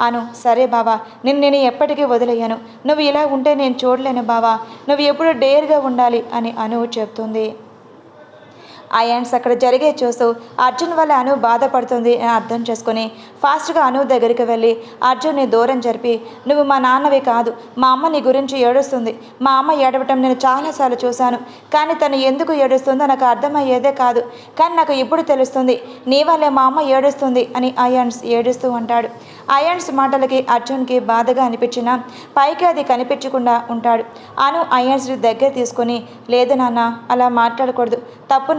అను, సరే బావా, నేను ఎప్పటికీ వదిలేయను, నువ్వు ఇలా ఉంటే నేను చూడలేను బావా, నువ్వు ఎప్పుడు డేర్గా ఉండాలి అని అను చెప్తుంది. అయాన్స్ అక్కడ జరిగే చూస్తూ అర్జున్ వల్ల అను బాధపడుతుంది అని అర్థం చేసుకుని ఫాస్ట్గా అను దగ్గరికి వెళ్ళి అర్జున్ని దూరం జరిపి, నువ్వు మా నాన్నవి కాదు, మా అమ్మ నీ గురించి ఏడుస్తుంది, మా అమ్మ ఏడవటం నేను చాలాసార్లు చూశాను, కానీ తను ఎందుకు ఏడుస్తుందో నాకు అర్థమయ్యేదే కాదు, కానీ నాకు ఇప్పుడు తెలుస్తుంది, నీ వల్లే మా అమ్మ ఏడుస్తుంది అని అయాన్స్ ఏడుస్తూ ఉంటాడు. అయాన్స్ మాటలకి అర్జున్కి బాధగా అనిపించినా పైకి అది కనిపించకుండా ఉంటాడు. అను అయాన్స్ని దగ్గర తీసుకొని, లేదు నాన్న, అలా మాట్లాడకూడదు, తప్పు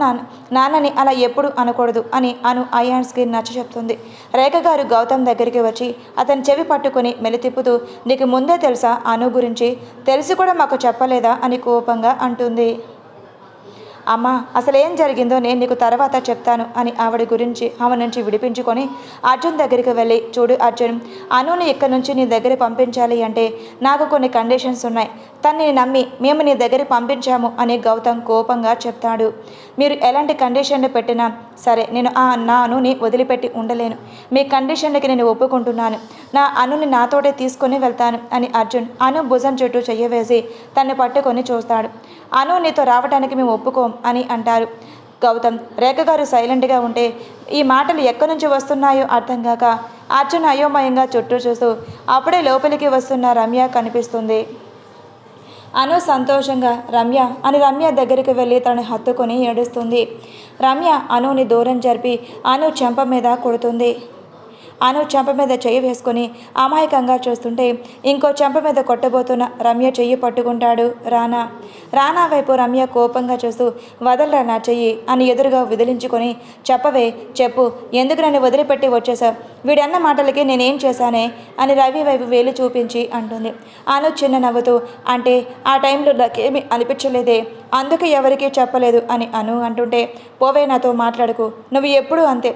నాన్నని అలా ఎప్పుడు అనకూడదు అని అను అయాన్స్కి నచ్చ చెప్తుంది. రేఖ గారు గౌతమ్ దగ్గరికి వచ్చి అతని చెవి పట్టుకుని మెలితిప్పుతూ, నీకు ముందే తెలుసా అను గురించి, తెలిసి కూడా మాకు చెప్పలేదా అని కోపంగా అంటుంది. అమ్మ, అసలు ఏం జరిగిందో నేను నీకు తర్వాత చెప్తాను అని ఆవిడ నుంచి విడిపించుకొని అర్జున్ దగ్గరికి వెళ్ళి, చూడు అర్జున్, అనుని ఇక్కడి నుంచి నీ దగ్గర పంపించాలి అంటే నాకు కొన్ని కండిషన్స్ ఉన్నాయి, తన్ని నమ్మి మేము నీ దగ్గర పంపించాము అని గౌతమ్ కోపంగా చెప్తాడు. మీరు ఎలాంటి కండిషన్లు పెట్టినా సరే నేను నా అనుని వదిలిపెట్టి ఉండలేను, మీ కండిషన్లకి నేను ఒప్పుకుంటున్నాను, నా అనుని నాతోటే తీసుకొని వెళ్తాను అని అర్జున్ అను భుజం చుట్టూ చెయ్యవేసి తన్ని పట్టుకొని చూస్తాడు. అను నీతో రావడానికి మేము ఒప్పుకోం అని అంటారు. గౌతమ్ రేఖ గారు సైలెంట్గా ఉంటే ఈ మాటలు ఎక్కడి నుంచి వస్తున్నాయో అర్థం కాక అర్జున్ అయోమయంగా చుట్టూ చూస్తూ అప్పుడే లోపలికి వస్తున్న రమ్య కనిపిస్తుంది. అను సంతోషంగా రమ్య దగ్గరికి వెళ్ళి తనని హత్తుకొని ఏడుస్తుంది. రమ్య అనుని దూరం జరిపి అను చెంప మీద కొడుతుంది. అను చెంప మీద చెయ్యి వేసుకొని అమాయకంగా చూస్తుంటే ఇంకో చెంప మీద కొట్టబోతున్న రమ్య చెయ్యి పట్టుకుంటాడు రానా వైపు రమ్య కోపంగా చూస్తూ, వదలరా నా చెయ్యి అని ఎదురుగా విదిలించుకొని, చెప్పు ఎందుకు నన్ను వదిలిపెట్టి వచ్చేసావు, వీడన్న మాటలకి నేనేం చేశానే అని రవి వైపు వేలు చూపించి అంటుంది. అను చిన్న నవ్వుతూ, అంటే ఆ టైంలో నాకేమీ అనిపించలేదే, అందుకే ఎవరికీ చెప్పలేదు అని అను అంటుంటే, పోవే నాతో మాట్లాడుకు, నువ్వు ఎప్పుడూ అంతే,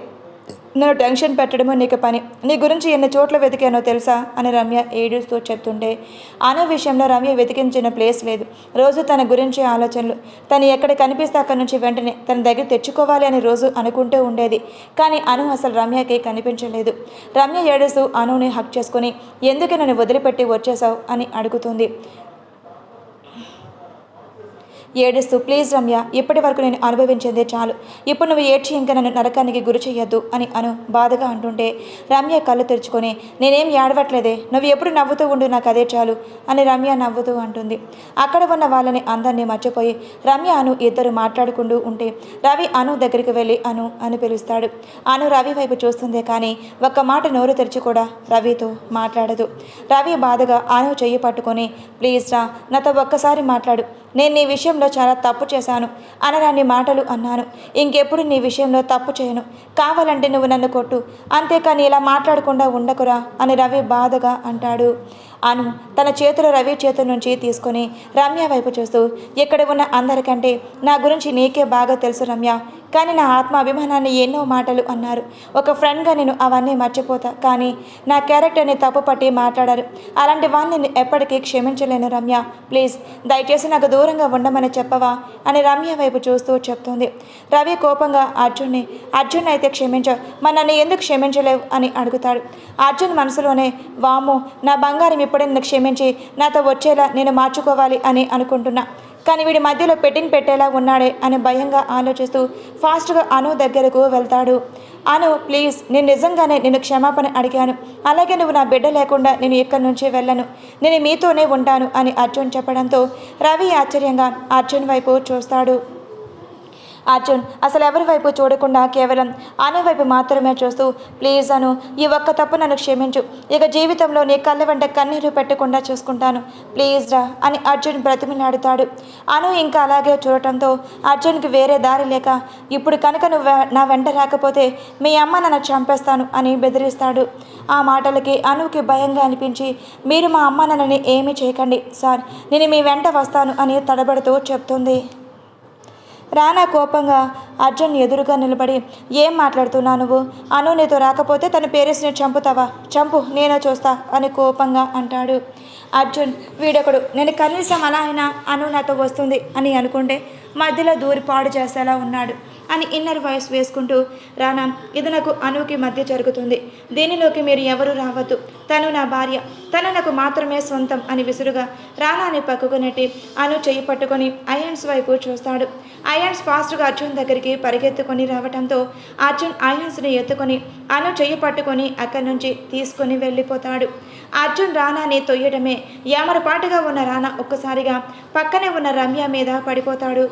నన్ను టెన్షన్ పెట్టడమో నీకు పని. నీ గురించి ఎన్ని చోట్ల వెతికానో తెలుసా అని రమ్య ఏడుస్తూ చెప్తుంటే, అను విషయంలో రమ్య వెతికించిన ప్లేస్ లేదు. రోజు తన గురించి ఆలోచనలు. తను ఎక్కడ కనిపిస్తే అక్కడి నుంచి వెంటనే తన దగ్గర తెచ్చుకోవాలి అని రోజు అనుకుంటూ ఉండేది. కానీ అను అసలు రమ్యకి కనిపించలేదు. రమ్య ఏడుస్తూ అనుని హక్ చేసుకుని, ఎందుకు నన్ను వదిలిపెట్టి వచ్చేసావు అని అడుగుతుంది. ఏడుస్తూ, ప్లీజ్ రమ్య, ఇప్పటి వరకు నేను అనుభవించిందే చాలు. ఇప్పుడు నువ్వు ఏడ్చి ఇంకా నన్ను నరకానికి గురి చెయ్యొద్దు అని అను బాధగా అంటుంటే, రమ్య కళ్ళు తెరుచుకొని, నేనేం ఏడవట్లేదే, నువ్వు ఎప్పుడు నవ్వుతూ ఉండు, నాకు అదే చాలు అని రమ్య నవ్వుతూ అంటుంది. అక్కడ ఉన్న వాళ్ళని అందరినీ మర్చిపోయి రమ్య అను ఇద్దరు మాట్లాడుకుంటూ ఉంటే రవి అను దగ్గరికి వెళ్ళి అను అని పిలుస్తాడు. అను రవి వైపు చూస్తుందే కానీ ఒక్క మాట నోరు తెరిచి కూడా రవితో మాట్లాడదు. రవి బాధగా అను చెయ్యి పట్టుకొని, ప్లీజ్ రా, నాతో ఒక్కసారి మాట్లాడు, నేను నీ విషయంలో చాలా తప్పు చేశాను, అనరాని మాటలు అన్నాను, ఇంకెప్పుడు నీ విషయంలో తప్పు చేయను, కావాలంటే నువ్వు నన్ను కొట్టు, అంతేకాని ఇలా మాట్లాడకుండా ఉండకురా అని రవి బాధగా అంటాడు. అను తన చేతులు రవి చేతుల నుంచి తీసుకొని రమ్య వైపు చూస్తూ, ఇక్కడ ఉన్న అందరికంటే నా గురించి నీకే బాగా తెలుసు రమ్య, కానీ నా ఆత్మాభిమానాన్ని ఎన్నో మాటలు అన్నారు. ఒక ఫ్రెండ్గా నేను అవన్నీ మర్చిపోతా, కానీ నా క్యారెక్టర్ని తప్పు పట్టి మాట్లాడారు. అలాంటి వాళ్ళని నేను ఎప్పటికీ క్షమించలేను రమ్య, ప్లీజ్ దయచేసి నాకు దూరంగా ఉండమని చెప్పవా అని రమ్య వైపు చూస్తూ చెప్తుంది. రవి కోపంగా అర్జున్ అయితే క్షమించావు, మరి నన్ను ఎందుకు క్షమించలేవు అని అడుగుతాడు. అర్జున్ మనసులోనే, వాము, నా బంగారం ఇప్పుడే నన్ను క్షమించి నాతో వచ్చేలా నేను మార్చుకోవాలి అని అనుకుంటున్నా, కానీ వీడి మధ్యలో పెట్టేలా ఉన్నాడే అని భయంగా ఆలోచిస్తూ ఫాస్ట్గా అను దగ్గరకు వెళ్తాడు. అను, ప్లీజ్, నేను నిజంగానే నేను క్షమాపణ అడిగాను, అలాగే నువ్వు నా బిడ్డ లేకుండా నేను ఇక్కడి నుంచి వెళ్ళను, నేను మీతోనే ఉంటాను అని అర్జున్ చెప్పడంతో రవి ఆశ్చర్యంగా అర్జున్ వైపు చూస్తాడు. అర్జున్ అసలు ఎవరి వైపు చూడకుండా కేవలం అను వైపు మాత్రమే చూస్తూ, ప్లీజ్ అను, ఈ ఒక్క తప్పు నన్ను క్షమించు, ఇక జీవితంలో నీ కళ్ళ వెంట కన్నీరు పెట్టకుండా చూసుకుంటాను, ప్లీజ్ రా అని అర్జున్ బ్రతిమిలాడుతాడు. అను ఇంకా అలాగే చూడటంతో అర్జున్కి వేరే దారి లేక, ఇప్పుడు కనుక నువ్వు నా వెంట రాకపోతే మీ అమ్మ నన్ను చంపేస్తాను అని బెదిరిస్తాడు. ఆ మాటలకి అనుకి భయంగా అనిపించి, మీరు మా అమ్మ నన్నని ఏమీ చేయకండి సార్, నేను మీ వెంట వస్తాను అని తడబడుతూ చెప్తుంది. రానా కోపంగా అర్జున్ ఎదురుగా నిలబడి, ఏం మాట్లాడుతున్నావు నువ్వు, అను నీతో రాకపోతే తన పేరెంట్స్ని చంపుతావా, చంపు, నేనే చూస్తా అని కోపంగా అంటాడు. అర్జున్, వీడొకడు, నేను కనీసం అలా అయినా అను నాతో వస్తుంది అని అనుకుంటే మధ్యలో దూరి పాడు చేసేలా ఉన్నాడు అని ఇన్నర్ వాయిస్ వేసుకుంటూ, రానా, ఇది నాకు అనుకి మధ్య జరుగుతుంది, దీనిలోకి మీరు ఎవరు రావద్దు, తను నా భార్య, తను నాకు మాత్రమే సొంతం అని విసురుగా రానాని పక్కకు నెట్టి అను చెయ్యి పట్టుకొని అయాన్స్ వైపు చూస్తాడు. అయాన్స్ ఫాస్ట్గా అర్జున్ దగ్గరికి పరిగెత్తుకొని రావడంతో అర్జున్ అయాన్స్ని ఎత్తుకొని అను చెయ్యి పట్టుకొని అక్కడి నుంచి తీసుకొని వెళ్ళిపోతాడు. అర్జున్ రానాని తొయ్యడమే యామరపాటుగా ఉన్న రానా ఒక్కసారిగా పక్కనే ఉన్న రమ్య మీద పడిపోతాడు.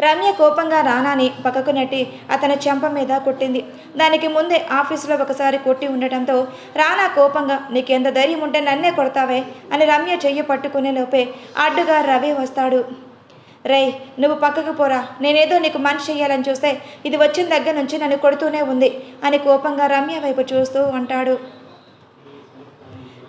రమ్య కోపంగా రానాని పక్కకు నెట్టి అతని చెంప మీద కొట్టింది. దానికి ముందే ఆఫీసులో ఒకసారి కొట్టి ఉండటంతో రానా కోపంగా, నీకెంత ధైర్యం ఉంటే నన్నే కొడతావే అని రమ్య చెయ్యి పట్టుకునే లోపే అడ్డుగా రవి వస్తాడు. రేయ్, నువ్వు పక్కకు పోరా, నేనేదో నీకు మంచి చెయ్యాలని చూస్తే ఇది వచ్చిన దగ్గర నుంచి నన్ను కొడుతూనే ఉంది అని కోపంగా రమ్య వైపు చూస్తూ అంటాడు.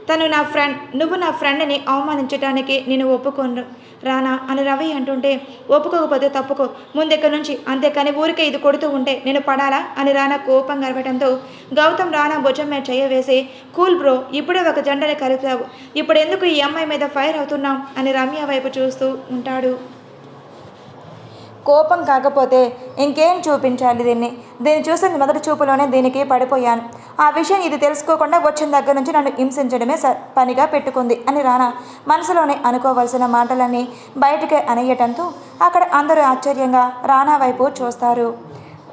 తను నా ఫ్రెండ్, నువ్వు నా ఫ్రెండ్ని అవమానించడానికి నేను ఒప్పుకోను రానా అని రవి అంటుంటే, ఒప్పుకోకపోతే తప్పుకో ముందెక్కడి నుంచి, అంతేకాని ఊరికే ఇది కొడుతూ ఉంటే నేను పడాలా అని రానా కోపంగా అరవడంతో గౌతమ్ రానా భుజం మీద చెయ్య వేసి, కూల్ బ్రో, ఇప్పుడే ఒక జంటని కలిపావు, ఇప్పుడు ఎందుకు ఈ అమ్మాయి మీద ఫైర్ అవుతున్నావు అని రమ్య వైపు చూస్తూ ఉంటాడు. కోపం కాకపోతే ఇంకేం చూపించాలి, దీన్ని చూసిన మొదటి చూపులోనే దీనికి పడిపోయాను, ఆ విషయం ఇది తెలుసుకోకుండా వచ్చిన దగ్గర నుంచి నన్ను హింసించడమే పనిగా పెట్టుకుంది అని రానా మనసులోనే అనుకోవలసిన మాటలన్నీ బయటికి అనేయటంతో అక్కడ అందరూ ఆశ్చర్యంగా రానా వైపు చూస్తారు.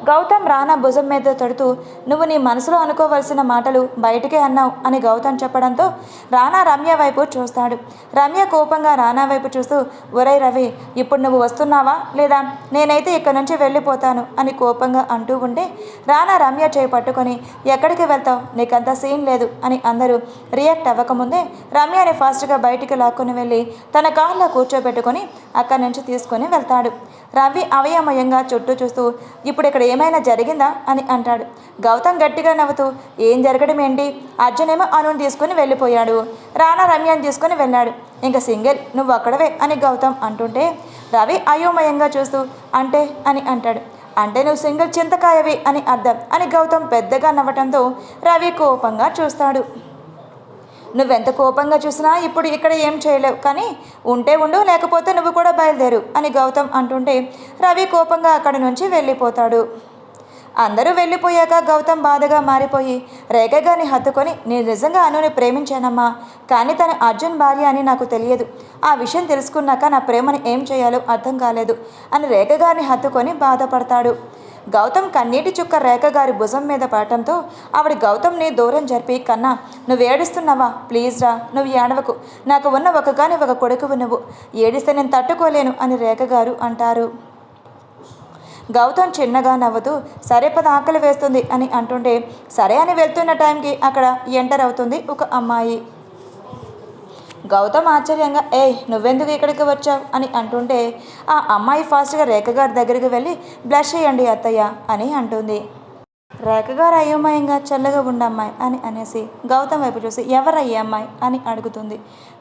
గౌతమ్ రానా భుజం మీద తడుతూ, నువ్వు నీ మనసులో అనుకోవలసిన మాటలు బయటికే అన్నావు అని గౌతమ్ చెప్పడంతో రానా రమ్య వైపు చూస్తాడు. రమ్య కోపంగా రానా వైపు చూస్తూ, ఒరేయ్ రవి, ఇప్పుడు నువ్వు వస్తున్నావా లేదా, నేనైతే ఇక్కడి నుంచి వెళ్ళిపోతాను అని కోపంగా అంటూ ఉంటే రానా రమ్య చేయి పట్టుకొని, ఎక్కడికి వెళ్తావు, నీకంత సీన్ లేదు అని అందరూ రియాక్ట్ అవ్వకముందే రమ్యని ఫాస్ట్గా బయటికి లాక్కొని వెళ్ళి తన కార్లో కూర్చోబెట్టుకొని అక్కడి నుంచి తీసుకొని వెళ్తాడు. రవి అవయమయంగా చుట్టూ చూస్తూ, ఇప్పుడు ఇక్కడ ఏమైనా జరిగిందా అని అంటాడు. గౌతమ్ గట్టిగా నవ్వుతూ, ఏం జరగడం ఏంటి, అర్జున్ ఏమో అనుని తీసుకుని వెళ్ళిపోయాడు, రానా రమ్యని తీసుకుని వెళ్ళాడు, ఇంకా సింగిల్ నువ్వు అక్కడవే అని గౌతమ్ అంటుంటే రవి అయోమయంగా చూస్తూ, అంటే అని అంటాడు. అంటే నువ్వు సింగిల్ చింతకాయవి అని అర్థం అని గౌతమ్ పెద్దగా నవ్వటంతో రవి కోపంగా చూస్తాడు. నువ్వెంత కోపంగా చూసినా ఇప్పుడు ఇక్కడ ఏం చేయలేవు, కానీ ఉంటే ఉండు, లేకపోతే నువ్వు కూడా బయలుదేరు అని గౌతమ్ అంటుంటే రవి కోపంగా అక్కడి నుంచి వెళ్ళిపోతాడు. అందరూ వెళ్ళిపోయాక గౌతమ్ బాధగా మారిపోయి రేఖ గారిని హత్తుకొని, నేను నిజంగా అనుని ప్రేమించానమ్మా, కానీ తను అర్జున్ భార్య అని నాకు తెలియదు. ఆ విషయం తెలుసుకున్నాక నా ప్రేమను ఏం చేయాలో అర్థం కాలేదు అని రేఖ గారిని హత్తుకొని బాధపడతాడు. గౌతమ్ కన్నీటి చుక్క రేఖ గారి భుజం మీద పడటంతో ఆవిడ గౌతమ్ని దూరం జరిపి, కన్నా నువ్వు ఏడుస్తున్నావా, ప్లీజ్ రా, నువ్వు ఏడవకు, నాకు ఉన్న ఒక కొడుకువు నువ్వు, ఏడిస్తే నేను తట్టుకోలేను అని రేఖ గారు అంటారు. గౌతమ్ చిన్నగా నవ్వుతూ సరే పద, ఆకలి వేస్తుంది అని అంటుంటే సరే అని వెళ్తున్న టైంకి అక్కడ ఎంటర్ అవుతుంది ఒక అమ్మాయి. గౌతమ్ ఆశ్చర్యంగా నువ్వెందుకు ఇక్కడికి వచ్చావు అని అంటుంటే ఆ అమ్మాయి ఫాస్ట్గా రేఖ గారి దగ్గరికి వెళ్ళి బ్లష్ చేయండి అత్తయ్య అని అంటుంది. రేఖ గారు అయోమయంగా చల్లగా ఉండమ్మాయి అని అనేసి గౌతమ్ వైపు చూసి ఎవరయ్యే అమ్మాయి అని అడుగుతుంది.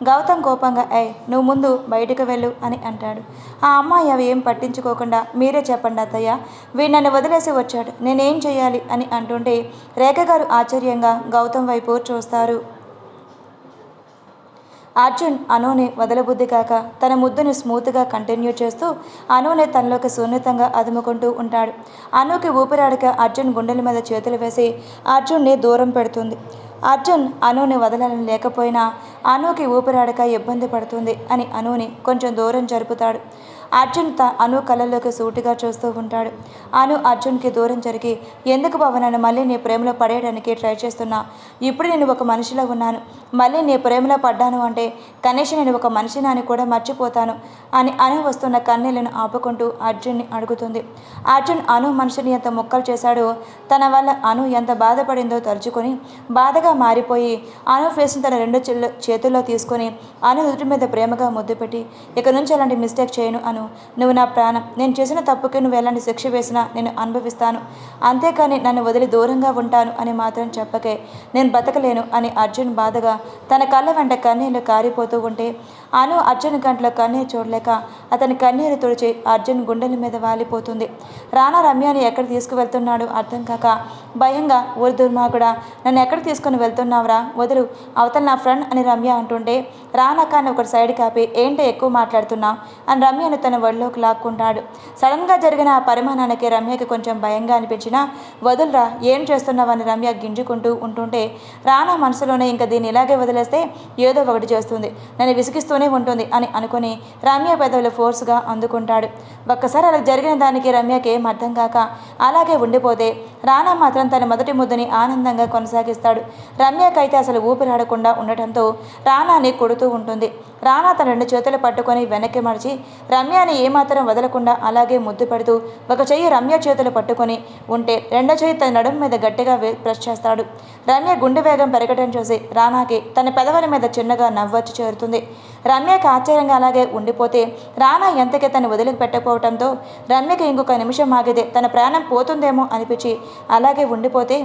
గౌతమ్ కోపంగా నువ్వు ముందు బయటకు వెళ్ళు అని అంటాడు. ఆ అమ్మాయి అవి ఏం పట్టించుకోకుండా మీరే చెప్పండి అత్తయ్య, వీడు నన్ను వదిలేసి వచ్చాడు, నేనేం చేయాలి అని అంటుంటే రేఖ గారు ఆశ్చర్యంగా గౌతమ్ వైపు చూస్తారు. అర్జున్ అనుని వదలబుద్ధి కాక తన ముద్దుని స్మూత్గా కంటిన్యూ చేస్తూ అనుని తనలోకి సున్నితంగా అదుముకుంటూ ఉంటాడు. అనుకి ఊపిరాడక అర్జున్ గుండెల మీద చేతులు వేసి అర్జున్ని దూరం పెడుతుంది. అర్జున్ అనుని వదలని లేకపోయినా అనుకి ఊపిరాడక ఇబ్బంది పడుతుంది అని అనుని కొంచెం దూరం జరుపుతాడు. అర్జున్ అను కళ్ళల్లోకి సూటిగా చూస్తూ ఉంటాడు. అను అర్జున్కి దూరం జరిగి, ఎందుకు బావ నన్ను మళ్ళీ నీ ప్రేమలో పడేయడానికి ట్రై చేస్తున్నా, ఇప్పుడు నేను ఒక మనిషిలో ఉన్నాను, మళ్ళీ నీ ప్రేమలో పడ్డాను అంటే కనీసం నేను ఒక మనిషిని అని కూడా మర్చిపోతాను అని అను వస్తున్న కన్నీళ్లను ఆపుకుంటూ అర్జున్ని అడుగుతుంది. అర్జున్ అను మనిషిని ఎంత ముక్కలు చేశాడో, తన వల్ల అను ఎంత బాధపడిందో తలుచుకొని బాధగా మారిపోయి అను ఫేస్ని తన రెండు చేతుల్లో తీసుకొని అను నుదుటి మీద ప్రేమగా ముద్దు పెట్టి, ఇక నుంచి అలాంటి మిస్టేక్ చేయను అను, నువ్వు నా ప్రాణం, నేను చేసిన తప్పుకి నువ్వు ఎలాంటి శిక్ష వేసినా నేను అనుభవిస్తాను, అంతేకాని నన్ను వదిలి దూరంగా ఉంటాను అని మాత్రం చెప్పకే, నేను బతకలేను అని అర్జున్ బాధగా తన కళ్ళ వెంట కన్నీళ్లు కారిపోతూ ఉంటే అను అర్జున్ కంట్లో కన్నీరు చూడలేక అతని కన్నీరు తుడిచి అర్జున్ గుండెల మీద వాలిపోతుంది. రానా రమ్యని ఎక్కడ తీసుకువెళ్తున్నాడు అర్థం కాక భయంగా, ఊరి దుర్మార్గుడా, నన్ను ఎక్కడ తీసుకుని వెళ్తున్నావురా, వదులు, అవతల నా ఫ్రెండ్ అని రమ్య అంటుంటే రానా కానీ ఒకటి సైడ్ కాపి, ఏంటో ఎక్కువ మాట్లాడుతున్నావు అని రమ్యను తన ఒడిలోకి లాక్కుంటాడు. సడన్గా జరిగిన ఆ పరిమాణానికి రమ్యకి కొంచెం భయంగా అనిపించినా వదులురా, ఏం చేస్తున్నావని రమ్య గింజుకుంటూ ఉంటుంటే రానా మనసులోనే ఇంకా దీన్ని ఇలాగే వదిలేస్తే ఏదో ఒకటి చేస్తుంది, నన్ను విసిగిస్తూనే ఉంటుంది అని అనుకుని రమ్య పెదవులు ఫోర్స్గా అందుకుంటాడు. ఒక్కసారి అలా జరిగిన దానికి రమ్యకి ఏం అర్థం కాక అలాగే ఉండిపోతే రానా మాత్రం తన మొదటి ముద్దని ఆనందంగా కొనసాగిస్తాడు. రమ్యకైతే అసలు ఊపిరాడకుండా ఉండటంతో రానాని కొడుతూ ఉంటుంది. రానా తన రెండు చేతులు పట్టుకొని వెనక్కి మడిచి రమ్యని ఏమాత్రం వదలకుండా అలాగే ముద్దు పెడుతూ ఒక చెయ్యి రమ్య చేతులు పట్టుకొని ఉంటే రెండో చెయ్యి తన నడుము మీద గట్టిగా ప్రెస్ చేస్తాడు. రమ్య గుండె వేగం పెరగటం చూసి రానాకి తన పెదవుల మీద చిన్నగా నవ్వొచ్చి చేరుతుంది. రమ్యకి ఆశ్చర్యంగా అలాగే ఉండిపోతే రానా ఎంతకే తను వదిలిపెట్టకపోవడంతో రమ్యకి ఇంకొక నిమిషం ఆగితే తన ప్రాణం పోతుందేమో అనిపించి అలాగే ఉండిపోతే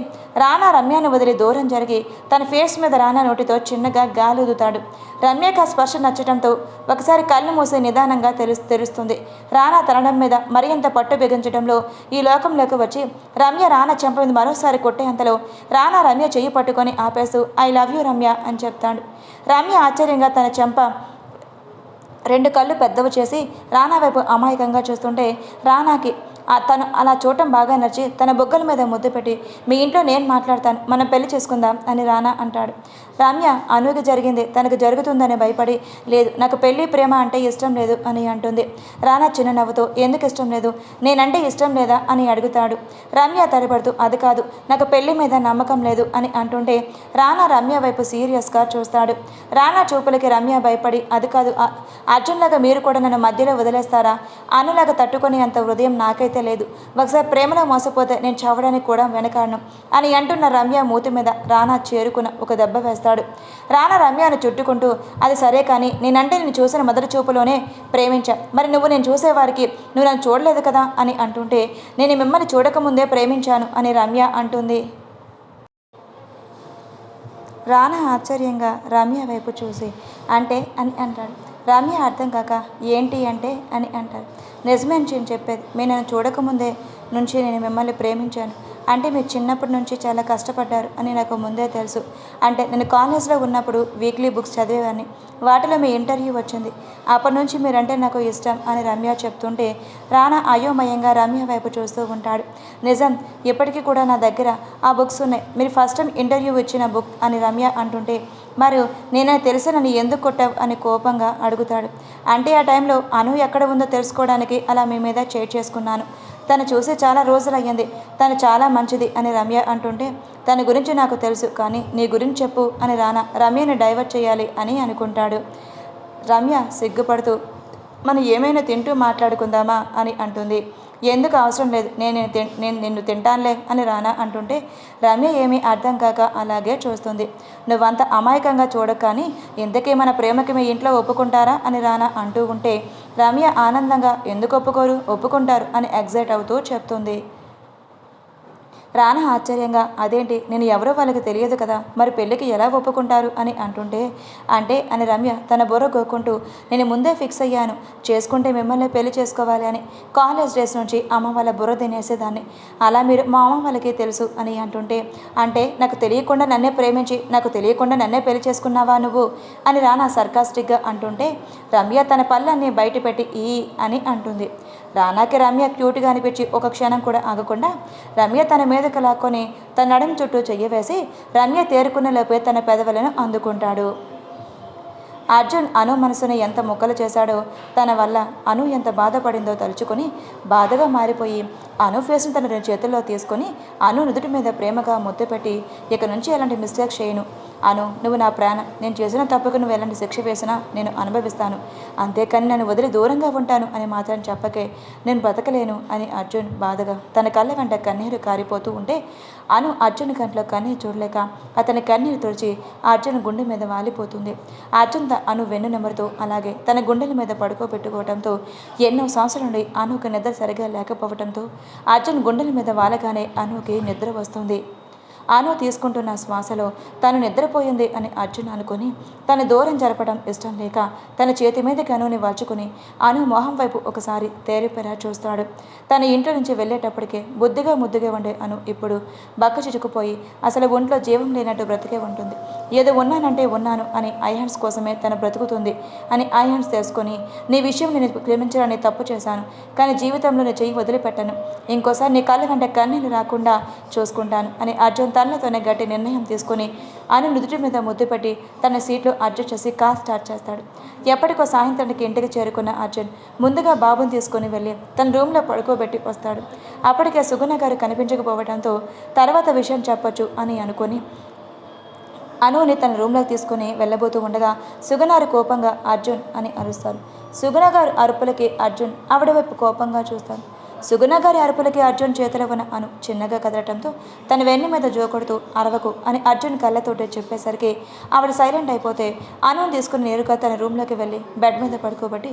రానా రమ్యని వదిలి దూరం జరిగి తన ఫేస్ మీద రానా నోటితో చిన్నగా గాలుదుతాడు. రమ్యకి ఆ స్పర్శ నచ్చడంతో ఒకసారి కళ్ళు మూసి నిదానంగా తెరుస్తుంది. రానా తనడం మీద మరింత పట్టు బిగించడంలో ఈ లోకంలోకి వచ్చి రమ్య రానా చెంప మీద మరోసారి కొట్టేంతలో రానా రమ్య చెయ్యి పట్టుకొని ఆపేస్తూ ఐ లవ్ యూ రమ్య అని చెప్తాడు. రమ్య ఆశ్చర్యంగా తన చెంప రెండు కళ్ళు పెద్దవి చేసి రానా వైపు అమాయకంగా చూస్తుంటే రానాకి తను అలా చూడటం బాగా నచ్చి తన బొగ్గల మీద ముద్దు పెట్టి మీ ఇంట్లో నేను మాట్లాడతాను, మనం పెళ్లి చేసుకుందాం అని రానా అంటాడు. రమ్య అనుకి జరిగింది తనకు జరుగుతుందని భయపడి లేదు, నాకు పెళ్లి ప్రేమ అంటే ఇష్టం లేదు అని అంటుంది. రానా చిన్న నవ్వుతో ఎందుకు ఇష్టం లేదు, నేనంటే ఇష్టం లేదా అని అడుగుతాడు. రమ్య తలపడుతూ అది కాదు, నాకు పెళ్లి మీద నమ్మకం లేదు అని అంటుంటే రానా రమ్య వైపు సీరియస్గా చూస్తాడు. రానా చూపులకి రమ్య భయపడి అది కాదు, అర్జున్లాగా మీరు కూడా నన్ను మధ్యలో వదిలేస్తారా, అనులాగా తట్టుకొని అంత హృదయం నాకైతే లేదు, ఒకసారి ప్రేమలో మోసపోతే నేను చావడానికి కూడా వెనకాడను అని అంటున్న రమ్య మూతి మీద రానా చేరుకున్న ఒక దెబ్బ వేస్తాడు. రానా రమ్యను చుట్టుకుంటూ అది సరే కానీ నేనంటే నేను చూసిన మొదటి చూపులోనే ప్రేమించా, మరి నువ్వు నేను చూసేవారికి నువ్వు నన్ను చూడలేదు కదా అని అంటుంటే నేను మిమ్మల్ని చూడకముందే ప్రేమించాను అని రమ్య అంటుంది. రానా ఆశ్చర్యంగా రమ్య వైపు చూసి అంటే అని అంటాడు. రమ్య అర్థం కాక ఏంటి అంటే అని అంటారు. నిజమే అని చెప్పేది, మీరు నన్ను చూడకముందే నుంచి నేను మిమ్మల్ని ప్రేమించాను. అంటే మీరు చిన్నప్పటి నుంచి చాలా కష్టపడ్డారు అని నాకు ముందే తెలుసు. అంటే నేను కాలేజ్లో ఉన్నప్పుడు వీక్లీ బుక్స్ చదివేవాడిని. వాటిలో మీ ఇంటర్వ్యూ వచ్చింది. అప్పటి నుంచి మీరంటే నాకు ఇష్టం అని రమ్య చెప్తుంటే రానా అయోమయంగా రమ్య వైపు చూస్తూ ఉంటాడు. నిజం, ఇప్పటికీ కూడా నా దగ్గర ఆ బుక్స్ ఉన్నాయి. మీరు ఫస్ట్ టైం ఇంటర్వ్యూ ఇచ్చిన బుక్ అని రమ్య అంటుంటే మరి నేనే తెలిసి నన్ను ఎందుకు కొట్టావు అని కోపంగా అడుగుతాడు. అంటే ఆ టైంలో అను ఎక్కడ ఉందో తెలుసుకోవడానికి అలా మీ మీద చేట్ చేసుకున్నాను. తను చూసి చాలా రోజులయ్యింది. తను చాలా మంచిది అని రమ్య అంటుంటే తన గురించి నాకు తెలుసు, కానీ నీ గురించి చెప్పు అని రానా రమ్యని డైవర్ట్ చేయాలి అని అనుకుంటాడు. రమ్య సిగ్గుపడుతూ మనం ఏమైనా తింటూ మాట్లాడుకుందామా అని అంటుంది. ఎందుకు అవసరం లేదు, నేను నిన్ను తింటానులే అని రానా అంటుంటే రమ్య ఏమీ అర్థం కాక అలాగే చూస్తుంది. నువ్వంత అమాయకంగా చూడక కానీ ఇంతకీ మన ప్రేమకి మీ ఇంట్లో ఒప్పుకుంటారా అని రానా అంటూ ఉంటే రమ్య ఆనందంగా ఎందుకు ఒప్పుకోరు, ఒప్పుకుంటారు అని ఎగ్జైట్ అవుతూ చెప్తుంది. రానా ఆశ్చర్యంగా అదేంటి, నేను ఎవరో వాళ్ళకి తెలియదు కదా, మరి పెళ్ళికి ఎలా ఒప్పుకుంటారు అని అంటుంటే అంటే అని రమ్య తన బుర్ర గోక్కుంటూ నేను ముందే ఫిక్స్ అయ్యాను, చేసుకుంటే మిమ్మల్ని పెళ్లి చేసుకోవాలి అని. కాలేజ్ డేస్ నుంచి అమ్మ వాళ్ళ బుర్ర తినేసేదాన్ని. అలా మీరు మా అమ్మ వాళ్ళకి తెలుసు అని అంటుంటే అంటే నాకు తెలియకుండా నన్నే ప్రేమించి నాకు తెలియకుండా నన్నే పెళ్లి చేసుకున్నావా నువ్వు అని రానా సర్కాస్టిక్గా అంటుంటే రమ్య తన పళ్ళన్నీ బయట పెట్టి ఈ అని అంటుంది. రానాకి రమ్య క్యూట్గా అనిపించి ఒక క్షణం కూడా ఆగకుండా రమ్య తన మీదకు లాక్కొని తన నడుం చుట్టూ చెయ్యి వేసి రమ్య తేరుకున్న లోపే తన పెదవులను అందుకుంటాడు. అర్జున్ అను మనసుని ఎంత ముక్కలు చేశాడో, తన వల్ల అను ఎంత బాధపడిందో తలుచుకొని బాధగా మారిపోయి అను ఫేస్ని తన చేతుల్లో తీసుకొని అను నుదుటి మీద ప్రేమగా ముద్దు పెట్టి ఇక నుంచి ఎలాంటి మిస్టేక్స్ చేయను అను, నువ్వు నా ప్రాణం, నేను చేసిన తప్పుకు నువ్వు ఎలాంటి శిక్ష వేసినా నేను అనుభవిస్తాను, అంతేకాని నన్ను వదిలి దూరంగా ఉంటాను అని మాత్రం చెప్పకే, నేను బ్రతకలేను అని అర్జున్ బాధగా తన కళ్ళ వెంట కన్నీరు కారిపోతూ ఉంటే అను అర్జున్ కంట్లో కన్నీరు చూడలేక అతని కన్నీరు తుడిచి అర్జున్ గుండె మీద వాలిపోతుంది. అర్జున్ అను వెన్ను నెమరుతూ అలాగే తన గుండెల మీద పడుకోబెట్టుకోవడంతో ఎన్నో సంవత్సరాల నుండి అనుకి నిద్ర సరిగా లేకపోవడంతో అర్జున్ గుండెల మీద వాలగానే అనుకి నిద్ర వస్తుంది. అను తీసుకుంటున్న శ్వాసలో తను నిద్రపోయింది అని అర్జున్ అనుకుని తను దూరం జరపడం ఇష్టం లేక తన చేతి మీదకి అనుని వాల్చుకుని అను మొహం వైపు ఒకసారి తేరిపెరా చూస్తాడు. తన ఇంట్లో నుంచి వెళ్ళేటప్పటికే ముద్దుగా ఉండే అను ఇప్పుడు బక్క చిచుకుపోయి అసలు ఒంట్లో జీవం లేనట్టు బ్రతికే ఉంటుంది. ఏదో ఉన్నానంటే ఉన్నాను అని ఐహాన్స్ కోసమే తను బ్రతుకుతుంది అని ఐహాన్స్ తెలుసుకొని నీ విషయం నేను క్షమించడాన్ని తప్పు చేశాను, కానీ జీవితంలో నీ చెయ్యి వదిలిపెట్టాను, ఇంకోసారి నీ కళ్ళ కంటే కన్నీళ్ళు రాకుండా చూసుకుంటాను అని అర్జున్ తనతోనే గట్టి నిర్ణయం తీసుకుని అను నుదుటి మీద ముద్దు పెట్టి తన సీట్లో అడ్జస్ట్ చేసి కార్ స్టార్ట్ చేస్తాడు. ఎప్పటికో సాయంత్రానికి ఇంటికి చేరుకున్న అర్జున్ ముందుగా బాబుని తీసుకుని వెళ్ళి తన రూమ్లో పడుకోబెట్టి వస్తాడు. అప్పటికే సుగుణ గారు కనిపించకపోవడంతో తర్వాత విషయం చెప్పొచ్చు అని అనుకుని అనుని తన రూమ్లోకి తీసుకుని వెళ్ళబోతూ ఉండగా సుగుణారు కోపంగా అర్జున్ అని అరుస్తారు. సుగుణ గారు అరుపులకి అర్జున్ ఆవిడ వైపు కోపంగా చూస్తాడు. సుగుణ గారి అరుపులకి అర్జున్ చేతిలో ఉన్న అను చిన్నగా కదలటంతో తన వెన్ను మీద జోకొడుతూ అరవకు అని అర్జున్ కళ్ళతోటి చెప్పేసరికి ఆవిడ సైలెంట్ అయిపోతే అనుని తీసుకుని నేరుగా తన రూమ్లోకి వెళ్ళి బెడ్ మీద పడుకోబట్టి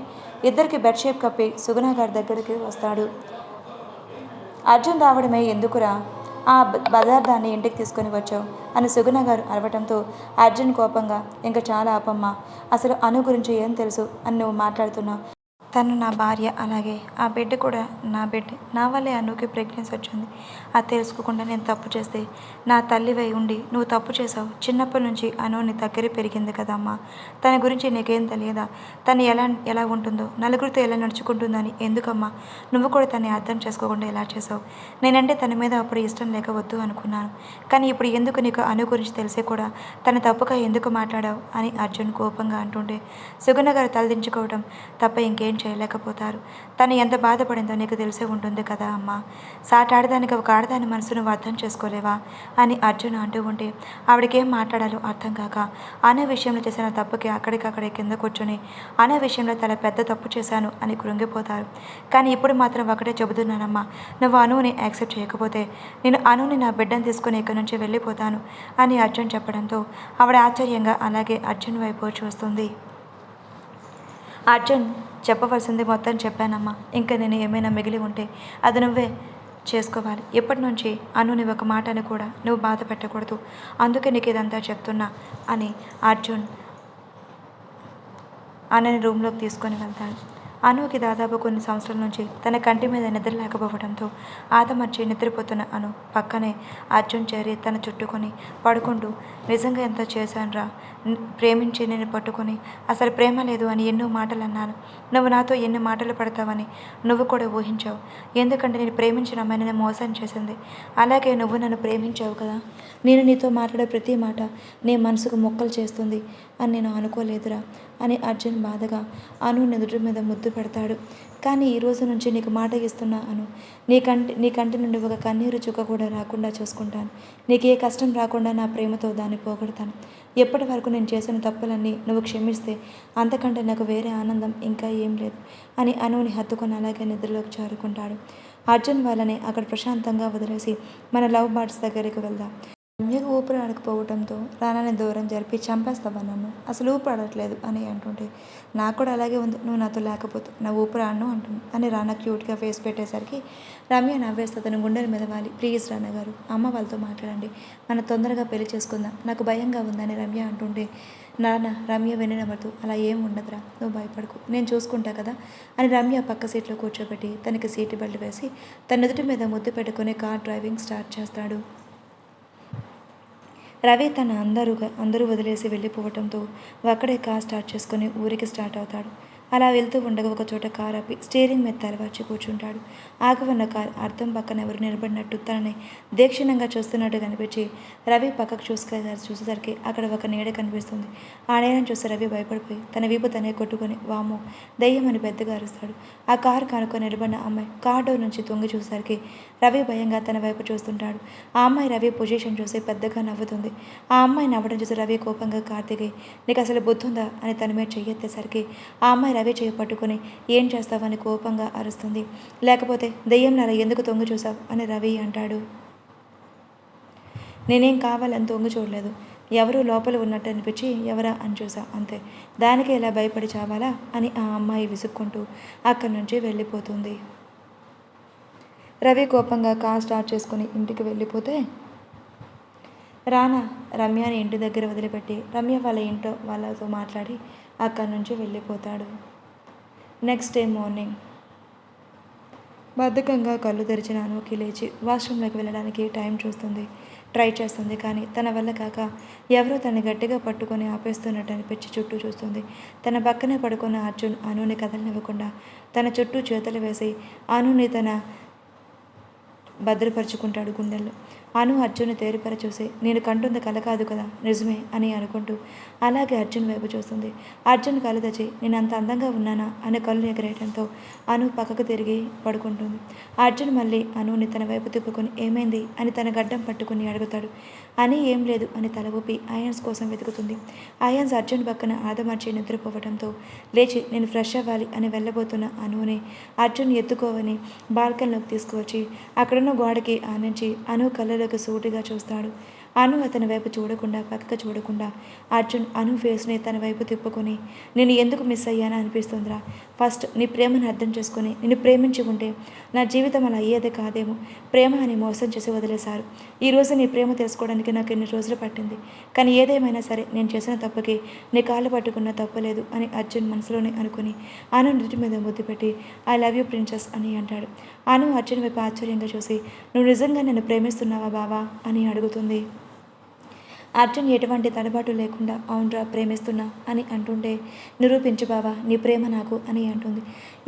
ఇద్దరికి బెడ్షీట్ కప్పి సుగుణ గారి దగ్గరికి వస్తాడు. అర్జున్ రావడమే ఎందుకురా ఆ పదార్థాన్ని ఇంటికి తీసుకొని వచ్చావు అని సుగుణ గారు అరవటంతో అర్జున్ కోపంగా ఇంకా చాలా ఆపమ్మా, అసలు అను గురించి ఏం తెలుసు అని నువ్వు మాట్లాడుతున్నావు, తను నా భార్య, అలాగే ఆ బిడ్డ కూడా నా బిడ్డ, నా వల్లే అనుకి ప్రెగ్నెన్సీ వచ్చింది, అది తెలుసుకోకుండా నేను తప్పు చేస్తే నా తల్లివై ఉండి నువ్వు తప్పు చేసావు, చిన్నప్పటి నుంచి అను నీ దగ్గర పెరిగింది కదమ్మా, తన గురించి నీకేం తెలియదా, తను ఎలా ఉంటుందో నలుగురితో ఎలా నడుచుకుంటుందని ఎందుకమ్మా నువ్వు కూడా తన్ని అర్థం చేసుకోకుండా ఎలా చేసావు, నేనంటే తన మీద అప్పుడు ఇష్టం లేక వద్దు అనుకున్నాను, కానీ ఇప్పుడు ఎందుకు నీకు అను గురించి తెలిసే కూడా తన తప్పుగా ఎందుకు మాట్లాడావు అని అర్జున్ కోపంగా అంటుంటే సుగుణ గారు తలదించుకోవడం తప్ప ఇంకేం చేయలేకపోతారు. తను ఎంత బాధపడిందో నీకు తెలిసే ఉంటుంది కదా అమ్మా, సాటాడదానికి ఒక ఆడదాని మనసు నువ్వు అర్థం చేసుకోలేవా అని అర్జున్ అంటూ ఉంటే ఆవిడకేం మాట్లాడాలో అర్థం కాక అనే విషయంలో చేసిన తప్పుకి అక్కడికక్కడే కింద కూర్చొని అనే విషయంలో తన పెద్ద తప్పు చేశాను అని కృంగిపోతారు. కానీ ఇప్పుడు మాత్రం ఒకటే చెబుతున్నానమ్మా, నువ్వు అనుని యాక్సెప్ట్ చేయకపోతే నేను అనుని నా బిడ్డను తీసుకుని ఇక్కడి నుంచి వెళ్ళిపోతాను అని అర్జున్ చెప్పడంతో ఆవిడ ఆశ్చర్యంగా అలాగే అర్జున్ వైపు చూస్తుంది. అర్జున్ చెప్పవలసింది మొత్తం చెప్పానమ్మా, ఇంకా నేను ఏమైనా మిగిలి ఉంటే అది నువ్వే చేసుకోవాలి, ఎప్పటి నుంచి అనుని ఒక మాటని కూడా నువ్వు బాధ పెట్టకూడదు, అందుకే నీకు ఇదంతా చెప్తున్నా అని అర్జున్ అనని రూమ్లోకి తీసుకొని వెళ్తాడు. అనుకి దాదాపు కొన్ని సంవత్సరాల నుంచి తన కంటి మీద నిద్ర లేకపోవడంతో ఆదమర్చి నిద్రపోతున్న అను పక్కనే అర్జున్ చేరి తన చుట్టుకొని పడుకుంటూ నిజంగా ఎంత చేశానురా, ప్రేమించి నేను పట్టుకొని అసలు ప్రేమ లేదు అని ఎన్నో మాటలు అన్నాను. నువ్వు నాతో ఎన్ని మాటలు పడతావని నువ్వు కూడా ఊహించావు. ఎందుకంటే నేను ప్రేమించిన అమ్మాయి నన్ను మోసం చేసింది. అలాగే నువ్వు నన్ను ప్రేమించావు కదా. నేను నీతో మాట్లాడే ప్రతి మాట నీ మనసుకు మొక్కలు చేస్తుంది అని నేను అనుకోలేదురా అని అర్జున్ బాధగా అను నుదుటి మీద ముద్దు పెడతాడు. కానీ ఈ రోజు నుంచి నీకు మాట ఇస్తున్నా అను, నీ కంటి నుండి ఒక కన్నీరు చుక్క కూడా రాకుండా చూసుకుంటాను. నీకు ఏ కష్టం రాకుండా నా ప్రేమతో దాన్ని పోగొడతాను. ఎప్పటి వరకు నేను చేసిన తప్పులన్నీ నువ్వు క్షమిస్తే అంతకంటే నాకు వేరే ఆనందం ఇంకా ఏం లేదు అని అనుని హత్తుకొని అలాగే నిద్రలోకి చేరుకుంటాడు. అర్జున్ వాళ్ళని అక్కడ ప్రశాంతంగా వదిలేసి మన లవ్ బర్డ్స్ దగ్గరికి వెళ్దాం. రమ్యకు ఊపిరి ఆడకపోవడంతో రానాని దూరం జరిపి చంపేస్తావా నన్ను, అసలు ఊపిరి ఆడట్లేదు అని అంటుంటే నాకు కూడా అలాగే ఉంది, నువ్వు నాతో లేకపోతే నా ఊపిరి ఆడను అంటుంది అని రానా క్యూట్గా ఫేస్ పెట్టేసరికి రమ్య నవ్వేస్తే తన గుండెల మీద వాలి, ప్లీజ్ రానా గారు అమ్మ వాళ్ళతో మాట్లాడండి, మనం తొందరగా పెళ్లి చేసుకుందాం, నాకు భయంగా ఉందని రమ్య అంటుంటే నాన్న రమ్య వినబడుతూ అలా ఏం ఉండదురా, నువ్వు భయపడకు, నేను చూసుకుంటా కదా అని రమ్య పక్క సీట్లో కూర్చోబెట్టి తనకి సీటు బెల్ట్ వేసి తన నుదుటి మీద ముద్దు పెట్టుకుని కార్ డ్రైవింగ్ స్టార్ట్ చేస్తాడు. రవి తన అందరూ వదిలేసి వెళ్ళిపోవడంతో అక్కడే కార్ స్టార్ట్ చేసుకుని ఊరికి స్టార్ట్ అవుతాడు. అలా వెళ్తూ ఉండగా ఒక చోట కార్ ఆపి స్టీరింగ్ మీద తలవాచి కూర్చుంటాడు. ఆగి కార్ అర్థం పక్కన ఎవరు నిలబడినట్టు తనని దీక్షిణంగా చూస్తున్నట్టు కనిపించి రవి పక్కకు చూసేసరికి అక్కడ ఒక నీడ కనిపిస్తుంది. ఆ నీడని చూసి రవి భయపడిపోయి తన వీపు తనే కొట్టుకొని వామో దయ్యం అని పెద్దగా అరుస్తాడు. ఆ కారు కానుకొని నిలబడిన అమ్మాయి కార్ డోర్ నుంచి తొంగి చూసేసరికి రవి భయంగా తన వైపు చూస్తుంటాడు. ఆ అమ్మాయి రవి పొజిషన్ చూసి పెద్దగా నవ్వుతుంది. ఆ అమ్మాయి నవ్వడం చూసి రవి కోపంగా కార్ దిగి నీకు అసలు బుద్ధుందా అని తన మీద చెయ్యెత్తేసరికి ఆ అమ్మాయి రవి చేయి పట్టుకుని ఏం చేస్తావని కోపంగా అరుస్తుంది. లేకపోతే దెయ్యంలో అలా ఎందుకు తొంగి చూసావు అని రవి అంటాడు. నేనేం కావాలని తొంగి చూడలేదు, ఎవరు లోపల ఉన్నట్టు అనిపించి ఎవరా అని చూసా అంతే, దానికి ఇలా భయపడి చావాలా అని ఆ అమ్మాయి విసుక్కుంటూ అక్కడి నుంచి వెళ్ళిపోతుంది. రవి కోపంగా కార్ స్టార్ట్ చేసుకుని ఇంటికి వెళ్ళిపోతే రానా రమ్యని ఇంటి దగ్గర వదిలిపెట్టి రమ్య వాళ్ళ ఇంట్లో వాళ్ళతో మాట్లాడి అక్కడి నుంచి వెళ్ళిపోతాడు. నెక్స్ట్ డే మార్నింగ్ బద్ధకంగా కళ్ళు తెరిచిన అనుకి లేచి వాష్రూమ్లోకి వెళ్ళడానికి టైం చూస్తుంది, ట్రై చేస్తుంది. కానీ తన వల్ల కాక ఎవరో తను గట్టిగా పట్టుకొని ఆపేస్తున్నట్టు అనిపించి చుట్టూ చూస్తుంది. తన పక్కనే పడుకున్న అర్జున్ అనుని కదలనివ్వకుండా తన చుట్టూ చేతులు వేసి అనుని తన భద్రపరుచుకుంటాడు గుండెల్లో. అను అర్జున్ తేరిపర చూసి నేను కంటుంది కల కాదు కదా నిజమే అని అనుకుంటూ అలాగే అర్జున్ వైపు చూస్తుంది. అర్జున్ కళ్ళు తెచ్చి నేను అంత అందంగా ఉన్నానా అని కళ్ళు ఎగరేయడంతో అను పక్కకు తిరిగి పడుకుంటుంది. అర్జున్ మళ్ళీ అనుని తన వైపు తిప్పుకొని ఏమైంది అని తన గడ్డం పట్టుకుని అడుగుతాడు. అని ఏం లేదు అని తల ఊపి అయాన్స్ కోసం వెతుకుతుంది. అయాన్స్ అర్జున్ పక్కన ఆదమర్చి నిద్రపోవడంతో లేచి నేను ఫ్రెష్ అవ్వాలి అని వెళ్ళబోతున్న అనుని అర్జున్ ఎత్తుకోవని బాల్కనీలోకి తీసుకువచ్చి అక్కడున్న గోడకి ఆనించి అను కళ్ళలోకి సూటిగా చూస్తాడు. అను అతని వైపు చూడకుండా పక్కకు చూడకుండా అర్జున్ అను ఫేస్ని తన వైపు తిప్పుకొని నేను ఎందుకు మిస్ అయ్యానా అనిపిస్తుందిరా, ఫస్ట్ నీ ప్రేమను అర్థం చేసుకొని నేను ప్రేమించి ఉంటే నా జీవితం అలా అయ్యేదే కాదేమో, ప్రేమ అని మోసం చేసి వదిలేశారు. ఈరోజు నీ ప్రేమ తెలుసుకోవడానికి నాకు ఎన్ని రోజులు పట్టింది, కానీ ఏదేమైనా సరే నేను చేసిన తప్పుకి నీ కాళ్ళు పట్టుకున్న తప్పలేదు అని అర్జున్ మనసులోనే అనుకుని అను నుదుటి మీద ముద్దు పెట్టి ఐ లవ్ యూ ప్రిన్సెస్ అని అంటాడు. అను అర్జున్ వైపు ఆశ్చర్యంగా చూసి నువ్వు నిజంగా నన్ను ప్రేమిస్తున్నావా బావా అని అడుగుతుంది. అర్జున్ ఎటువంటి తడబాటు లేకుండా అవునరా ప్రేమిస్తున్నా అని అంటుంటే నిరూపించు బావా నీ ప్రేమ నాకు అని అంటుంది.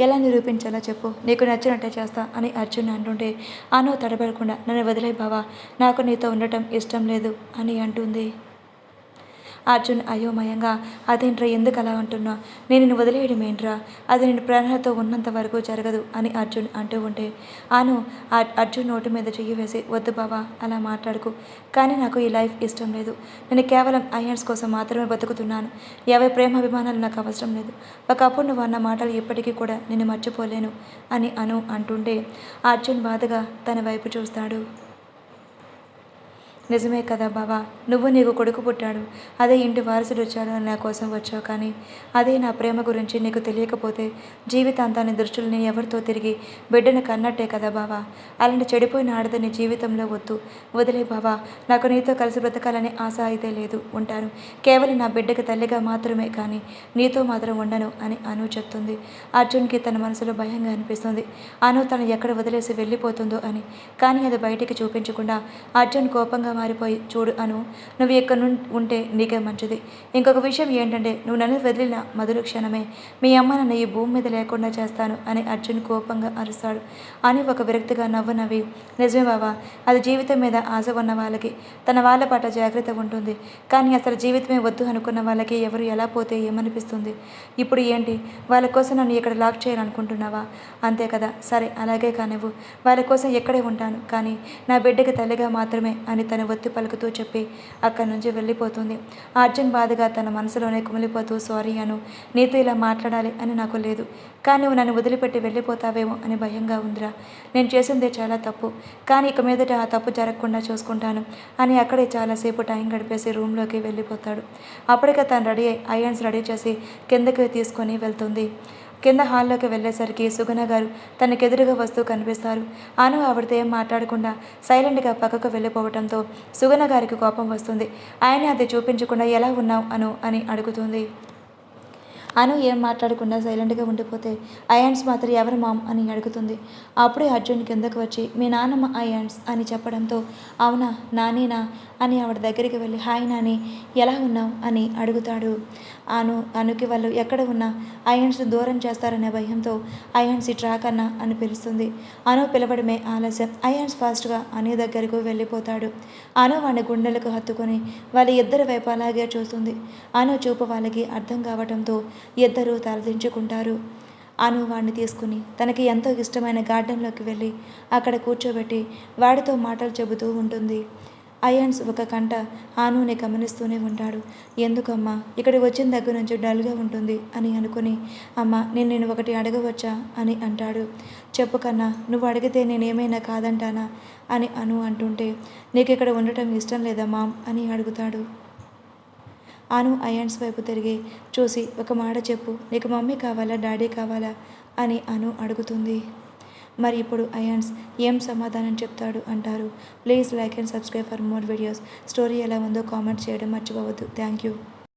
ఎలా నిరూపించాలో చెప్పు, నీకు నచ్చినట్టే చేస్తా అని అర్జున్ అంటుంటే అను తడబడకుండా నన్ను వదిలే బావా, నాకు నీతో ఉండటం ఇష్టం లేదు అని అంటుంది. అర్జున్ అయోమయంగా అదేంట్రా ఎందుకు అలా అంటున్నా, నేను నిన్ను వదిలేయడం ఏంట్రా, అది నేను ప్రాణాలతో ఉన్నంత వరకు జరగదు అని అర్జున్ అంటూ ఉంటే అను అర్జున్ నోటి మీద చెయ్యి వేసి వద్దు బావా అలా మాట్లాడుకు, కానీ నాకు ఈ లైఫ్ ఇష్టం లేదు, నేను కేవలం అయాన్స్ కోసం మాత్రమే బతుకుతున్నాను, ఎవరి ప్రేమాభిమానాలు నాకు అవసరం లేదు, ఒకప్పుడు నువ్వు అన్న మాటలు ఇప్పటికీ కూడా నేను మర్చిపోలేను అని అను అంటుంటే అర్జున్ బాధగా తన వైపు చూస్తాడు. నిజమే కదా బావా, నీకు కొడుకు పుట్టాడు, అదే ఇంటి వారసుడు వచ్చాడు అని నా కోసం వచ్చావు. కానీ అదే నా ప్రేమ గురించి నీకు తెలియకపోతే జీవితాంతాన్ని దృష్టిలో నేను ఎవరితో తిరిగి బిడ్డను కన్నట్టే కదా బావా. అలాంటి చెడిపోయిన ఆడదని జీవితంలో వద్దు, వదిలే బావా. నాకు నీతో కలిసి బ్రతకాలనే ఆశ అయితే లేదు. ఉంటాను, కేవలం నా బిడ్డకి తల్లిగా మాత్రమే, కానీ నీతో మాత్రం ఉండను అని అను చెప్తుంది. అర్జున్కి తన మనసులో భయంగా అనిపిస్తుంది, అను తను ఎక్కడ వదిలేసి వెళ్ళిపోతుందో అని. కానీ అది బయటికి చూపించకుండా అర్జున్ కోపంగా మారిపోయి, చూడు అను, నువ్వు ఇక్కడ ఉంటే నీకే మంచిది. ఇంకొక విషయం ఏంటంటే, నువ్వు నన్ను వదిలిన మొదలు క్షణమే మీ అమ్మ నన్ను ఈ భూమి మీద లేకుండా చేస్తాను అని అర్జున్ కోపంగా అరుస్తాడు. అని ఒక విరక్తిగా నవ్వు నవ్వి, నిజమే బావా, అది జీవితం మీద ఆశ ఉన్న వాళ్ళకి తన వాళ్ళ పట్ల జాగ్రత్త ఉంటుంది. కానీ అసలు జీవితమే వద్దు అనుకున్న వాళ్ళకి ఎవరు ఎలా పోతే ఏమనిపిస్తుంది? ఇప్పుడు ఏంటి, వాళ్ళ కోసం నన్ను ఇక్కడ లాక్ చేయాలనుకుంటున్నావా? అంతే కదా, సరే అలాగే కానివ్వు, వాళ్ళ కోసం ఎక్కడే ఉంటాను, కానీ నా బిడ్డకి తల్లిగా మాత్రమే అని తను ఒత్తి పలుకుతూ చెప్పి అక్కడి నుంచి వెళ్ళిపోతుంది. అర్జున్ బాధగా తన మనసులోనే కుమిలిపోతూ, సారీ అను, నీతో ఇలా మాట్లాడాలి అని నాకు లేదు, కానీ నువ్వు నన్ను వదిలిపెట్టి వెళ్ళిపోతావేమో అని భయంగా ఉందిరా. నేను చేసిందే చాలా తప్పు, కానీ ఇక మీదట ఆ తప్పు జరగకుండా చూసుకుంటాను అని అక్కడే చాలాసేపు టైం గడిపేసి రూమ్లోకి వెళ్ళిపోతాడు. అప్పటికే తను రెడీ అయ్యి ఐరన్స్ రెడీ చేసి కిందకి తీసుకొని వెళ్తుంది. కింద హాల్లోకి వెళ్ళేసరికి సుగుణ గారు తనకెదురుగా వస్తూ కనిపిస్తారు. అను ఆవిడతో ఏం మాట్లాడకుండా సైలెంట్గా పక్కకు వెళ్ళిపోవడంతో సుగుణ గారికి కోపం వస్తుంది. ఆయన అది చూపించకుండా ఎలా ఉన్నావు అను అని అడుగుతుంది. అను ఏం మాట్లాడకుండా సైలెంట్గా ఉండిపోతే అయాన్స్ మాత్రం ఎవరు మామ్ అని అడుగుతుంది. అప్పుడే అర్జున్ కిందకు వచ్చి మీ నాన్నమ్మ అయాన్స్ అని చెప్పడంతో అవునా నానేనా అని ఆవిడ దగ్గరికి వెళ్ళి హాయ్ నాని ఎలా ఉన్నావు అని అడుగుతాడు. అనుకి వాళ్ళు ఎక్కడ ఉన్నా అయాన్స్ దూరం చేస్తారనే భయంతో అయాన్స్ ఇట్రా కన్నా అని పిలుస్తుంది. అను పిలవడమే ఆలస్యం. అయాన్స్ ఫాస్ట్గా అను దగ్గరకు వెళ్ళిపోతాడు. అను వాడి గుండెలకు హత్తుకొని వాళ్ళ ఇద్దరి వైపు అలాగే చూస్తుంది. అను చూపు వాళ్ళకి అర్థం కావడంతో ఇద్దరూ తలదించుకుంటారు. అను వాడిని తీసుకుని తనకి ఎంతో ఇష్టమైన గార్డెన్లోకి వెళ్ళి అక్కడ కూర్చోబెట్టి వాడితో మాటలు చెబుతూ ఉంటుంది. అయాన్స్ ఒక కంట ఆనుని గమనిస్తూనే ఉంటాడు. ఎందుకమ్మా ఇక్కడి వచ్చిన దగ్గర నుంచి డల్గా ఉంటుంది అని అనుకుని, అమ్మ నేను ఒకటి అడగవచ్చా అని అంటాడు. చెప్పు కన్నా, నువ్వు అడిగితే నేనేమైనా కాదంటానా అని అను అంటుంటే, నీకు ఇక్కడ ఉండటం ఇష్టం లేదా మామ్ అని అడుగుతాడు. అను అయాన్స్ వైపు తిరిగి చూసి ఒక మాట చెప్పు, నీకు మమ్మీ కావాలా డాడీ కావాలా అని అను అడుగుతుంది. మరి ఇప్పుడు అయాన్స్ ఏం సమాధానం చెప్తాడు అంటారు. Please like and subscribe for more videos. Story ఎలా ఉందో కామెంట్ చేయడం మర్చిపోవద్దు. Thank you.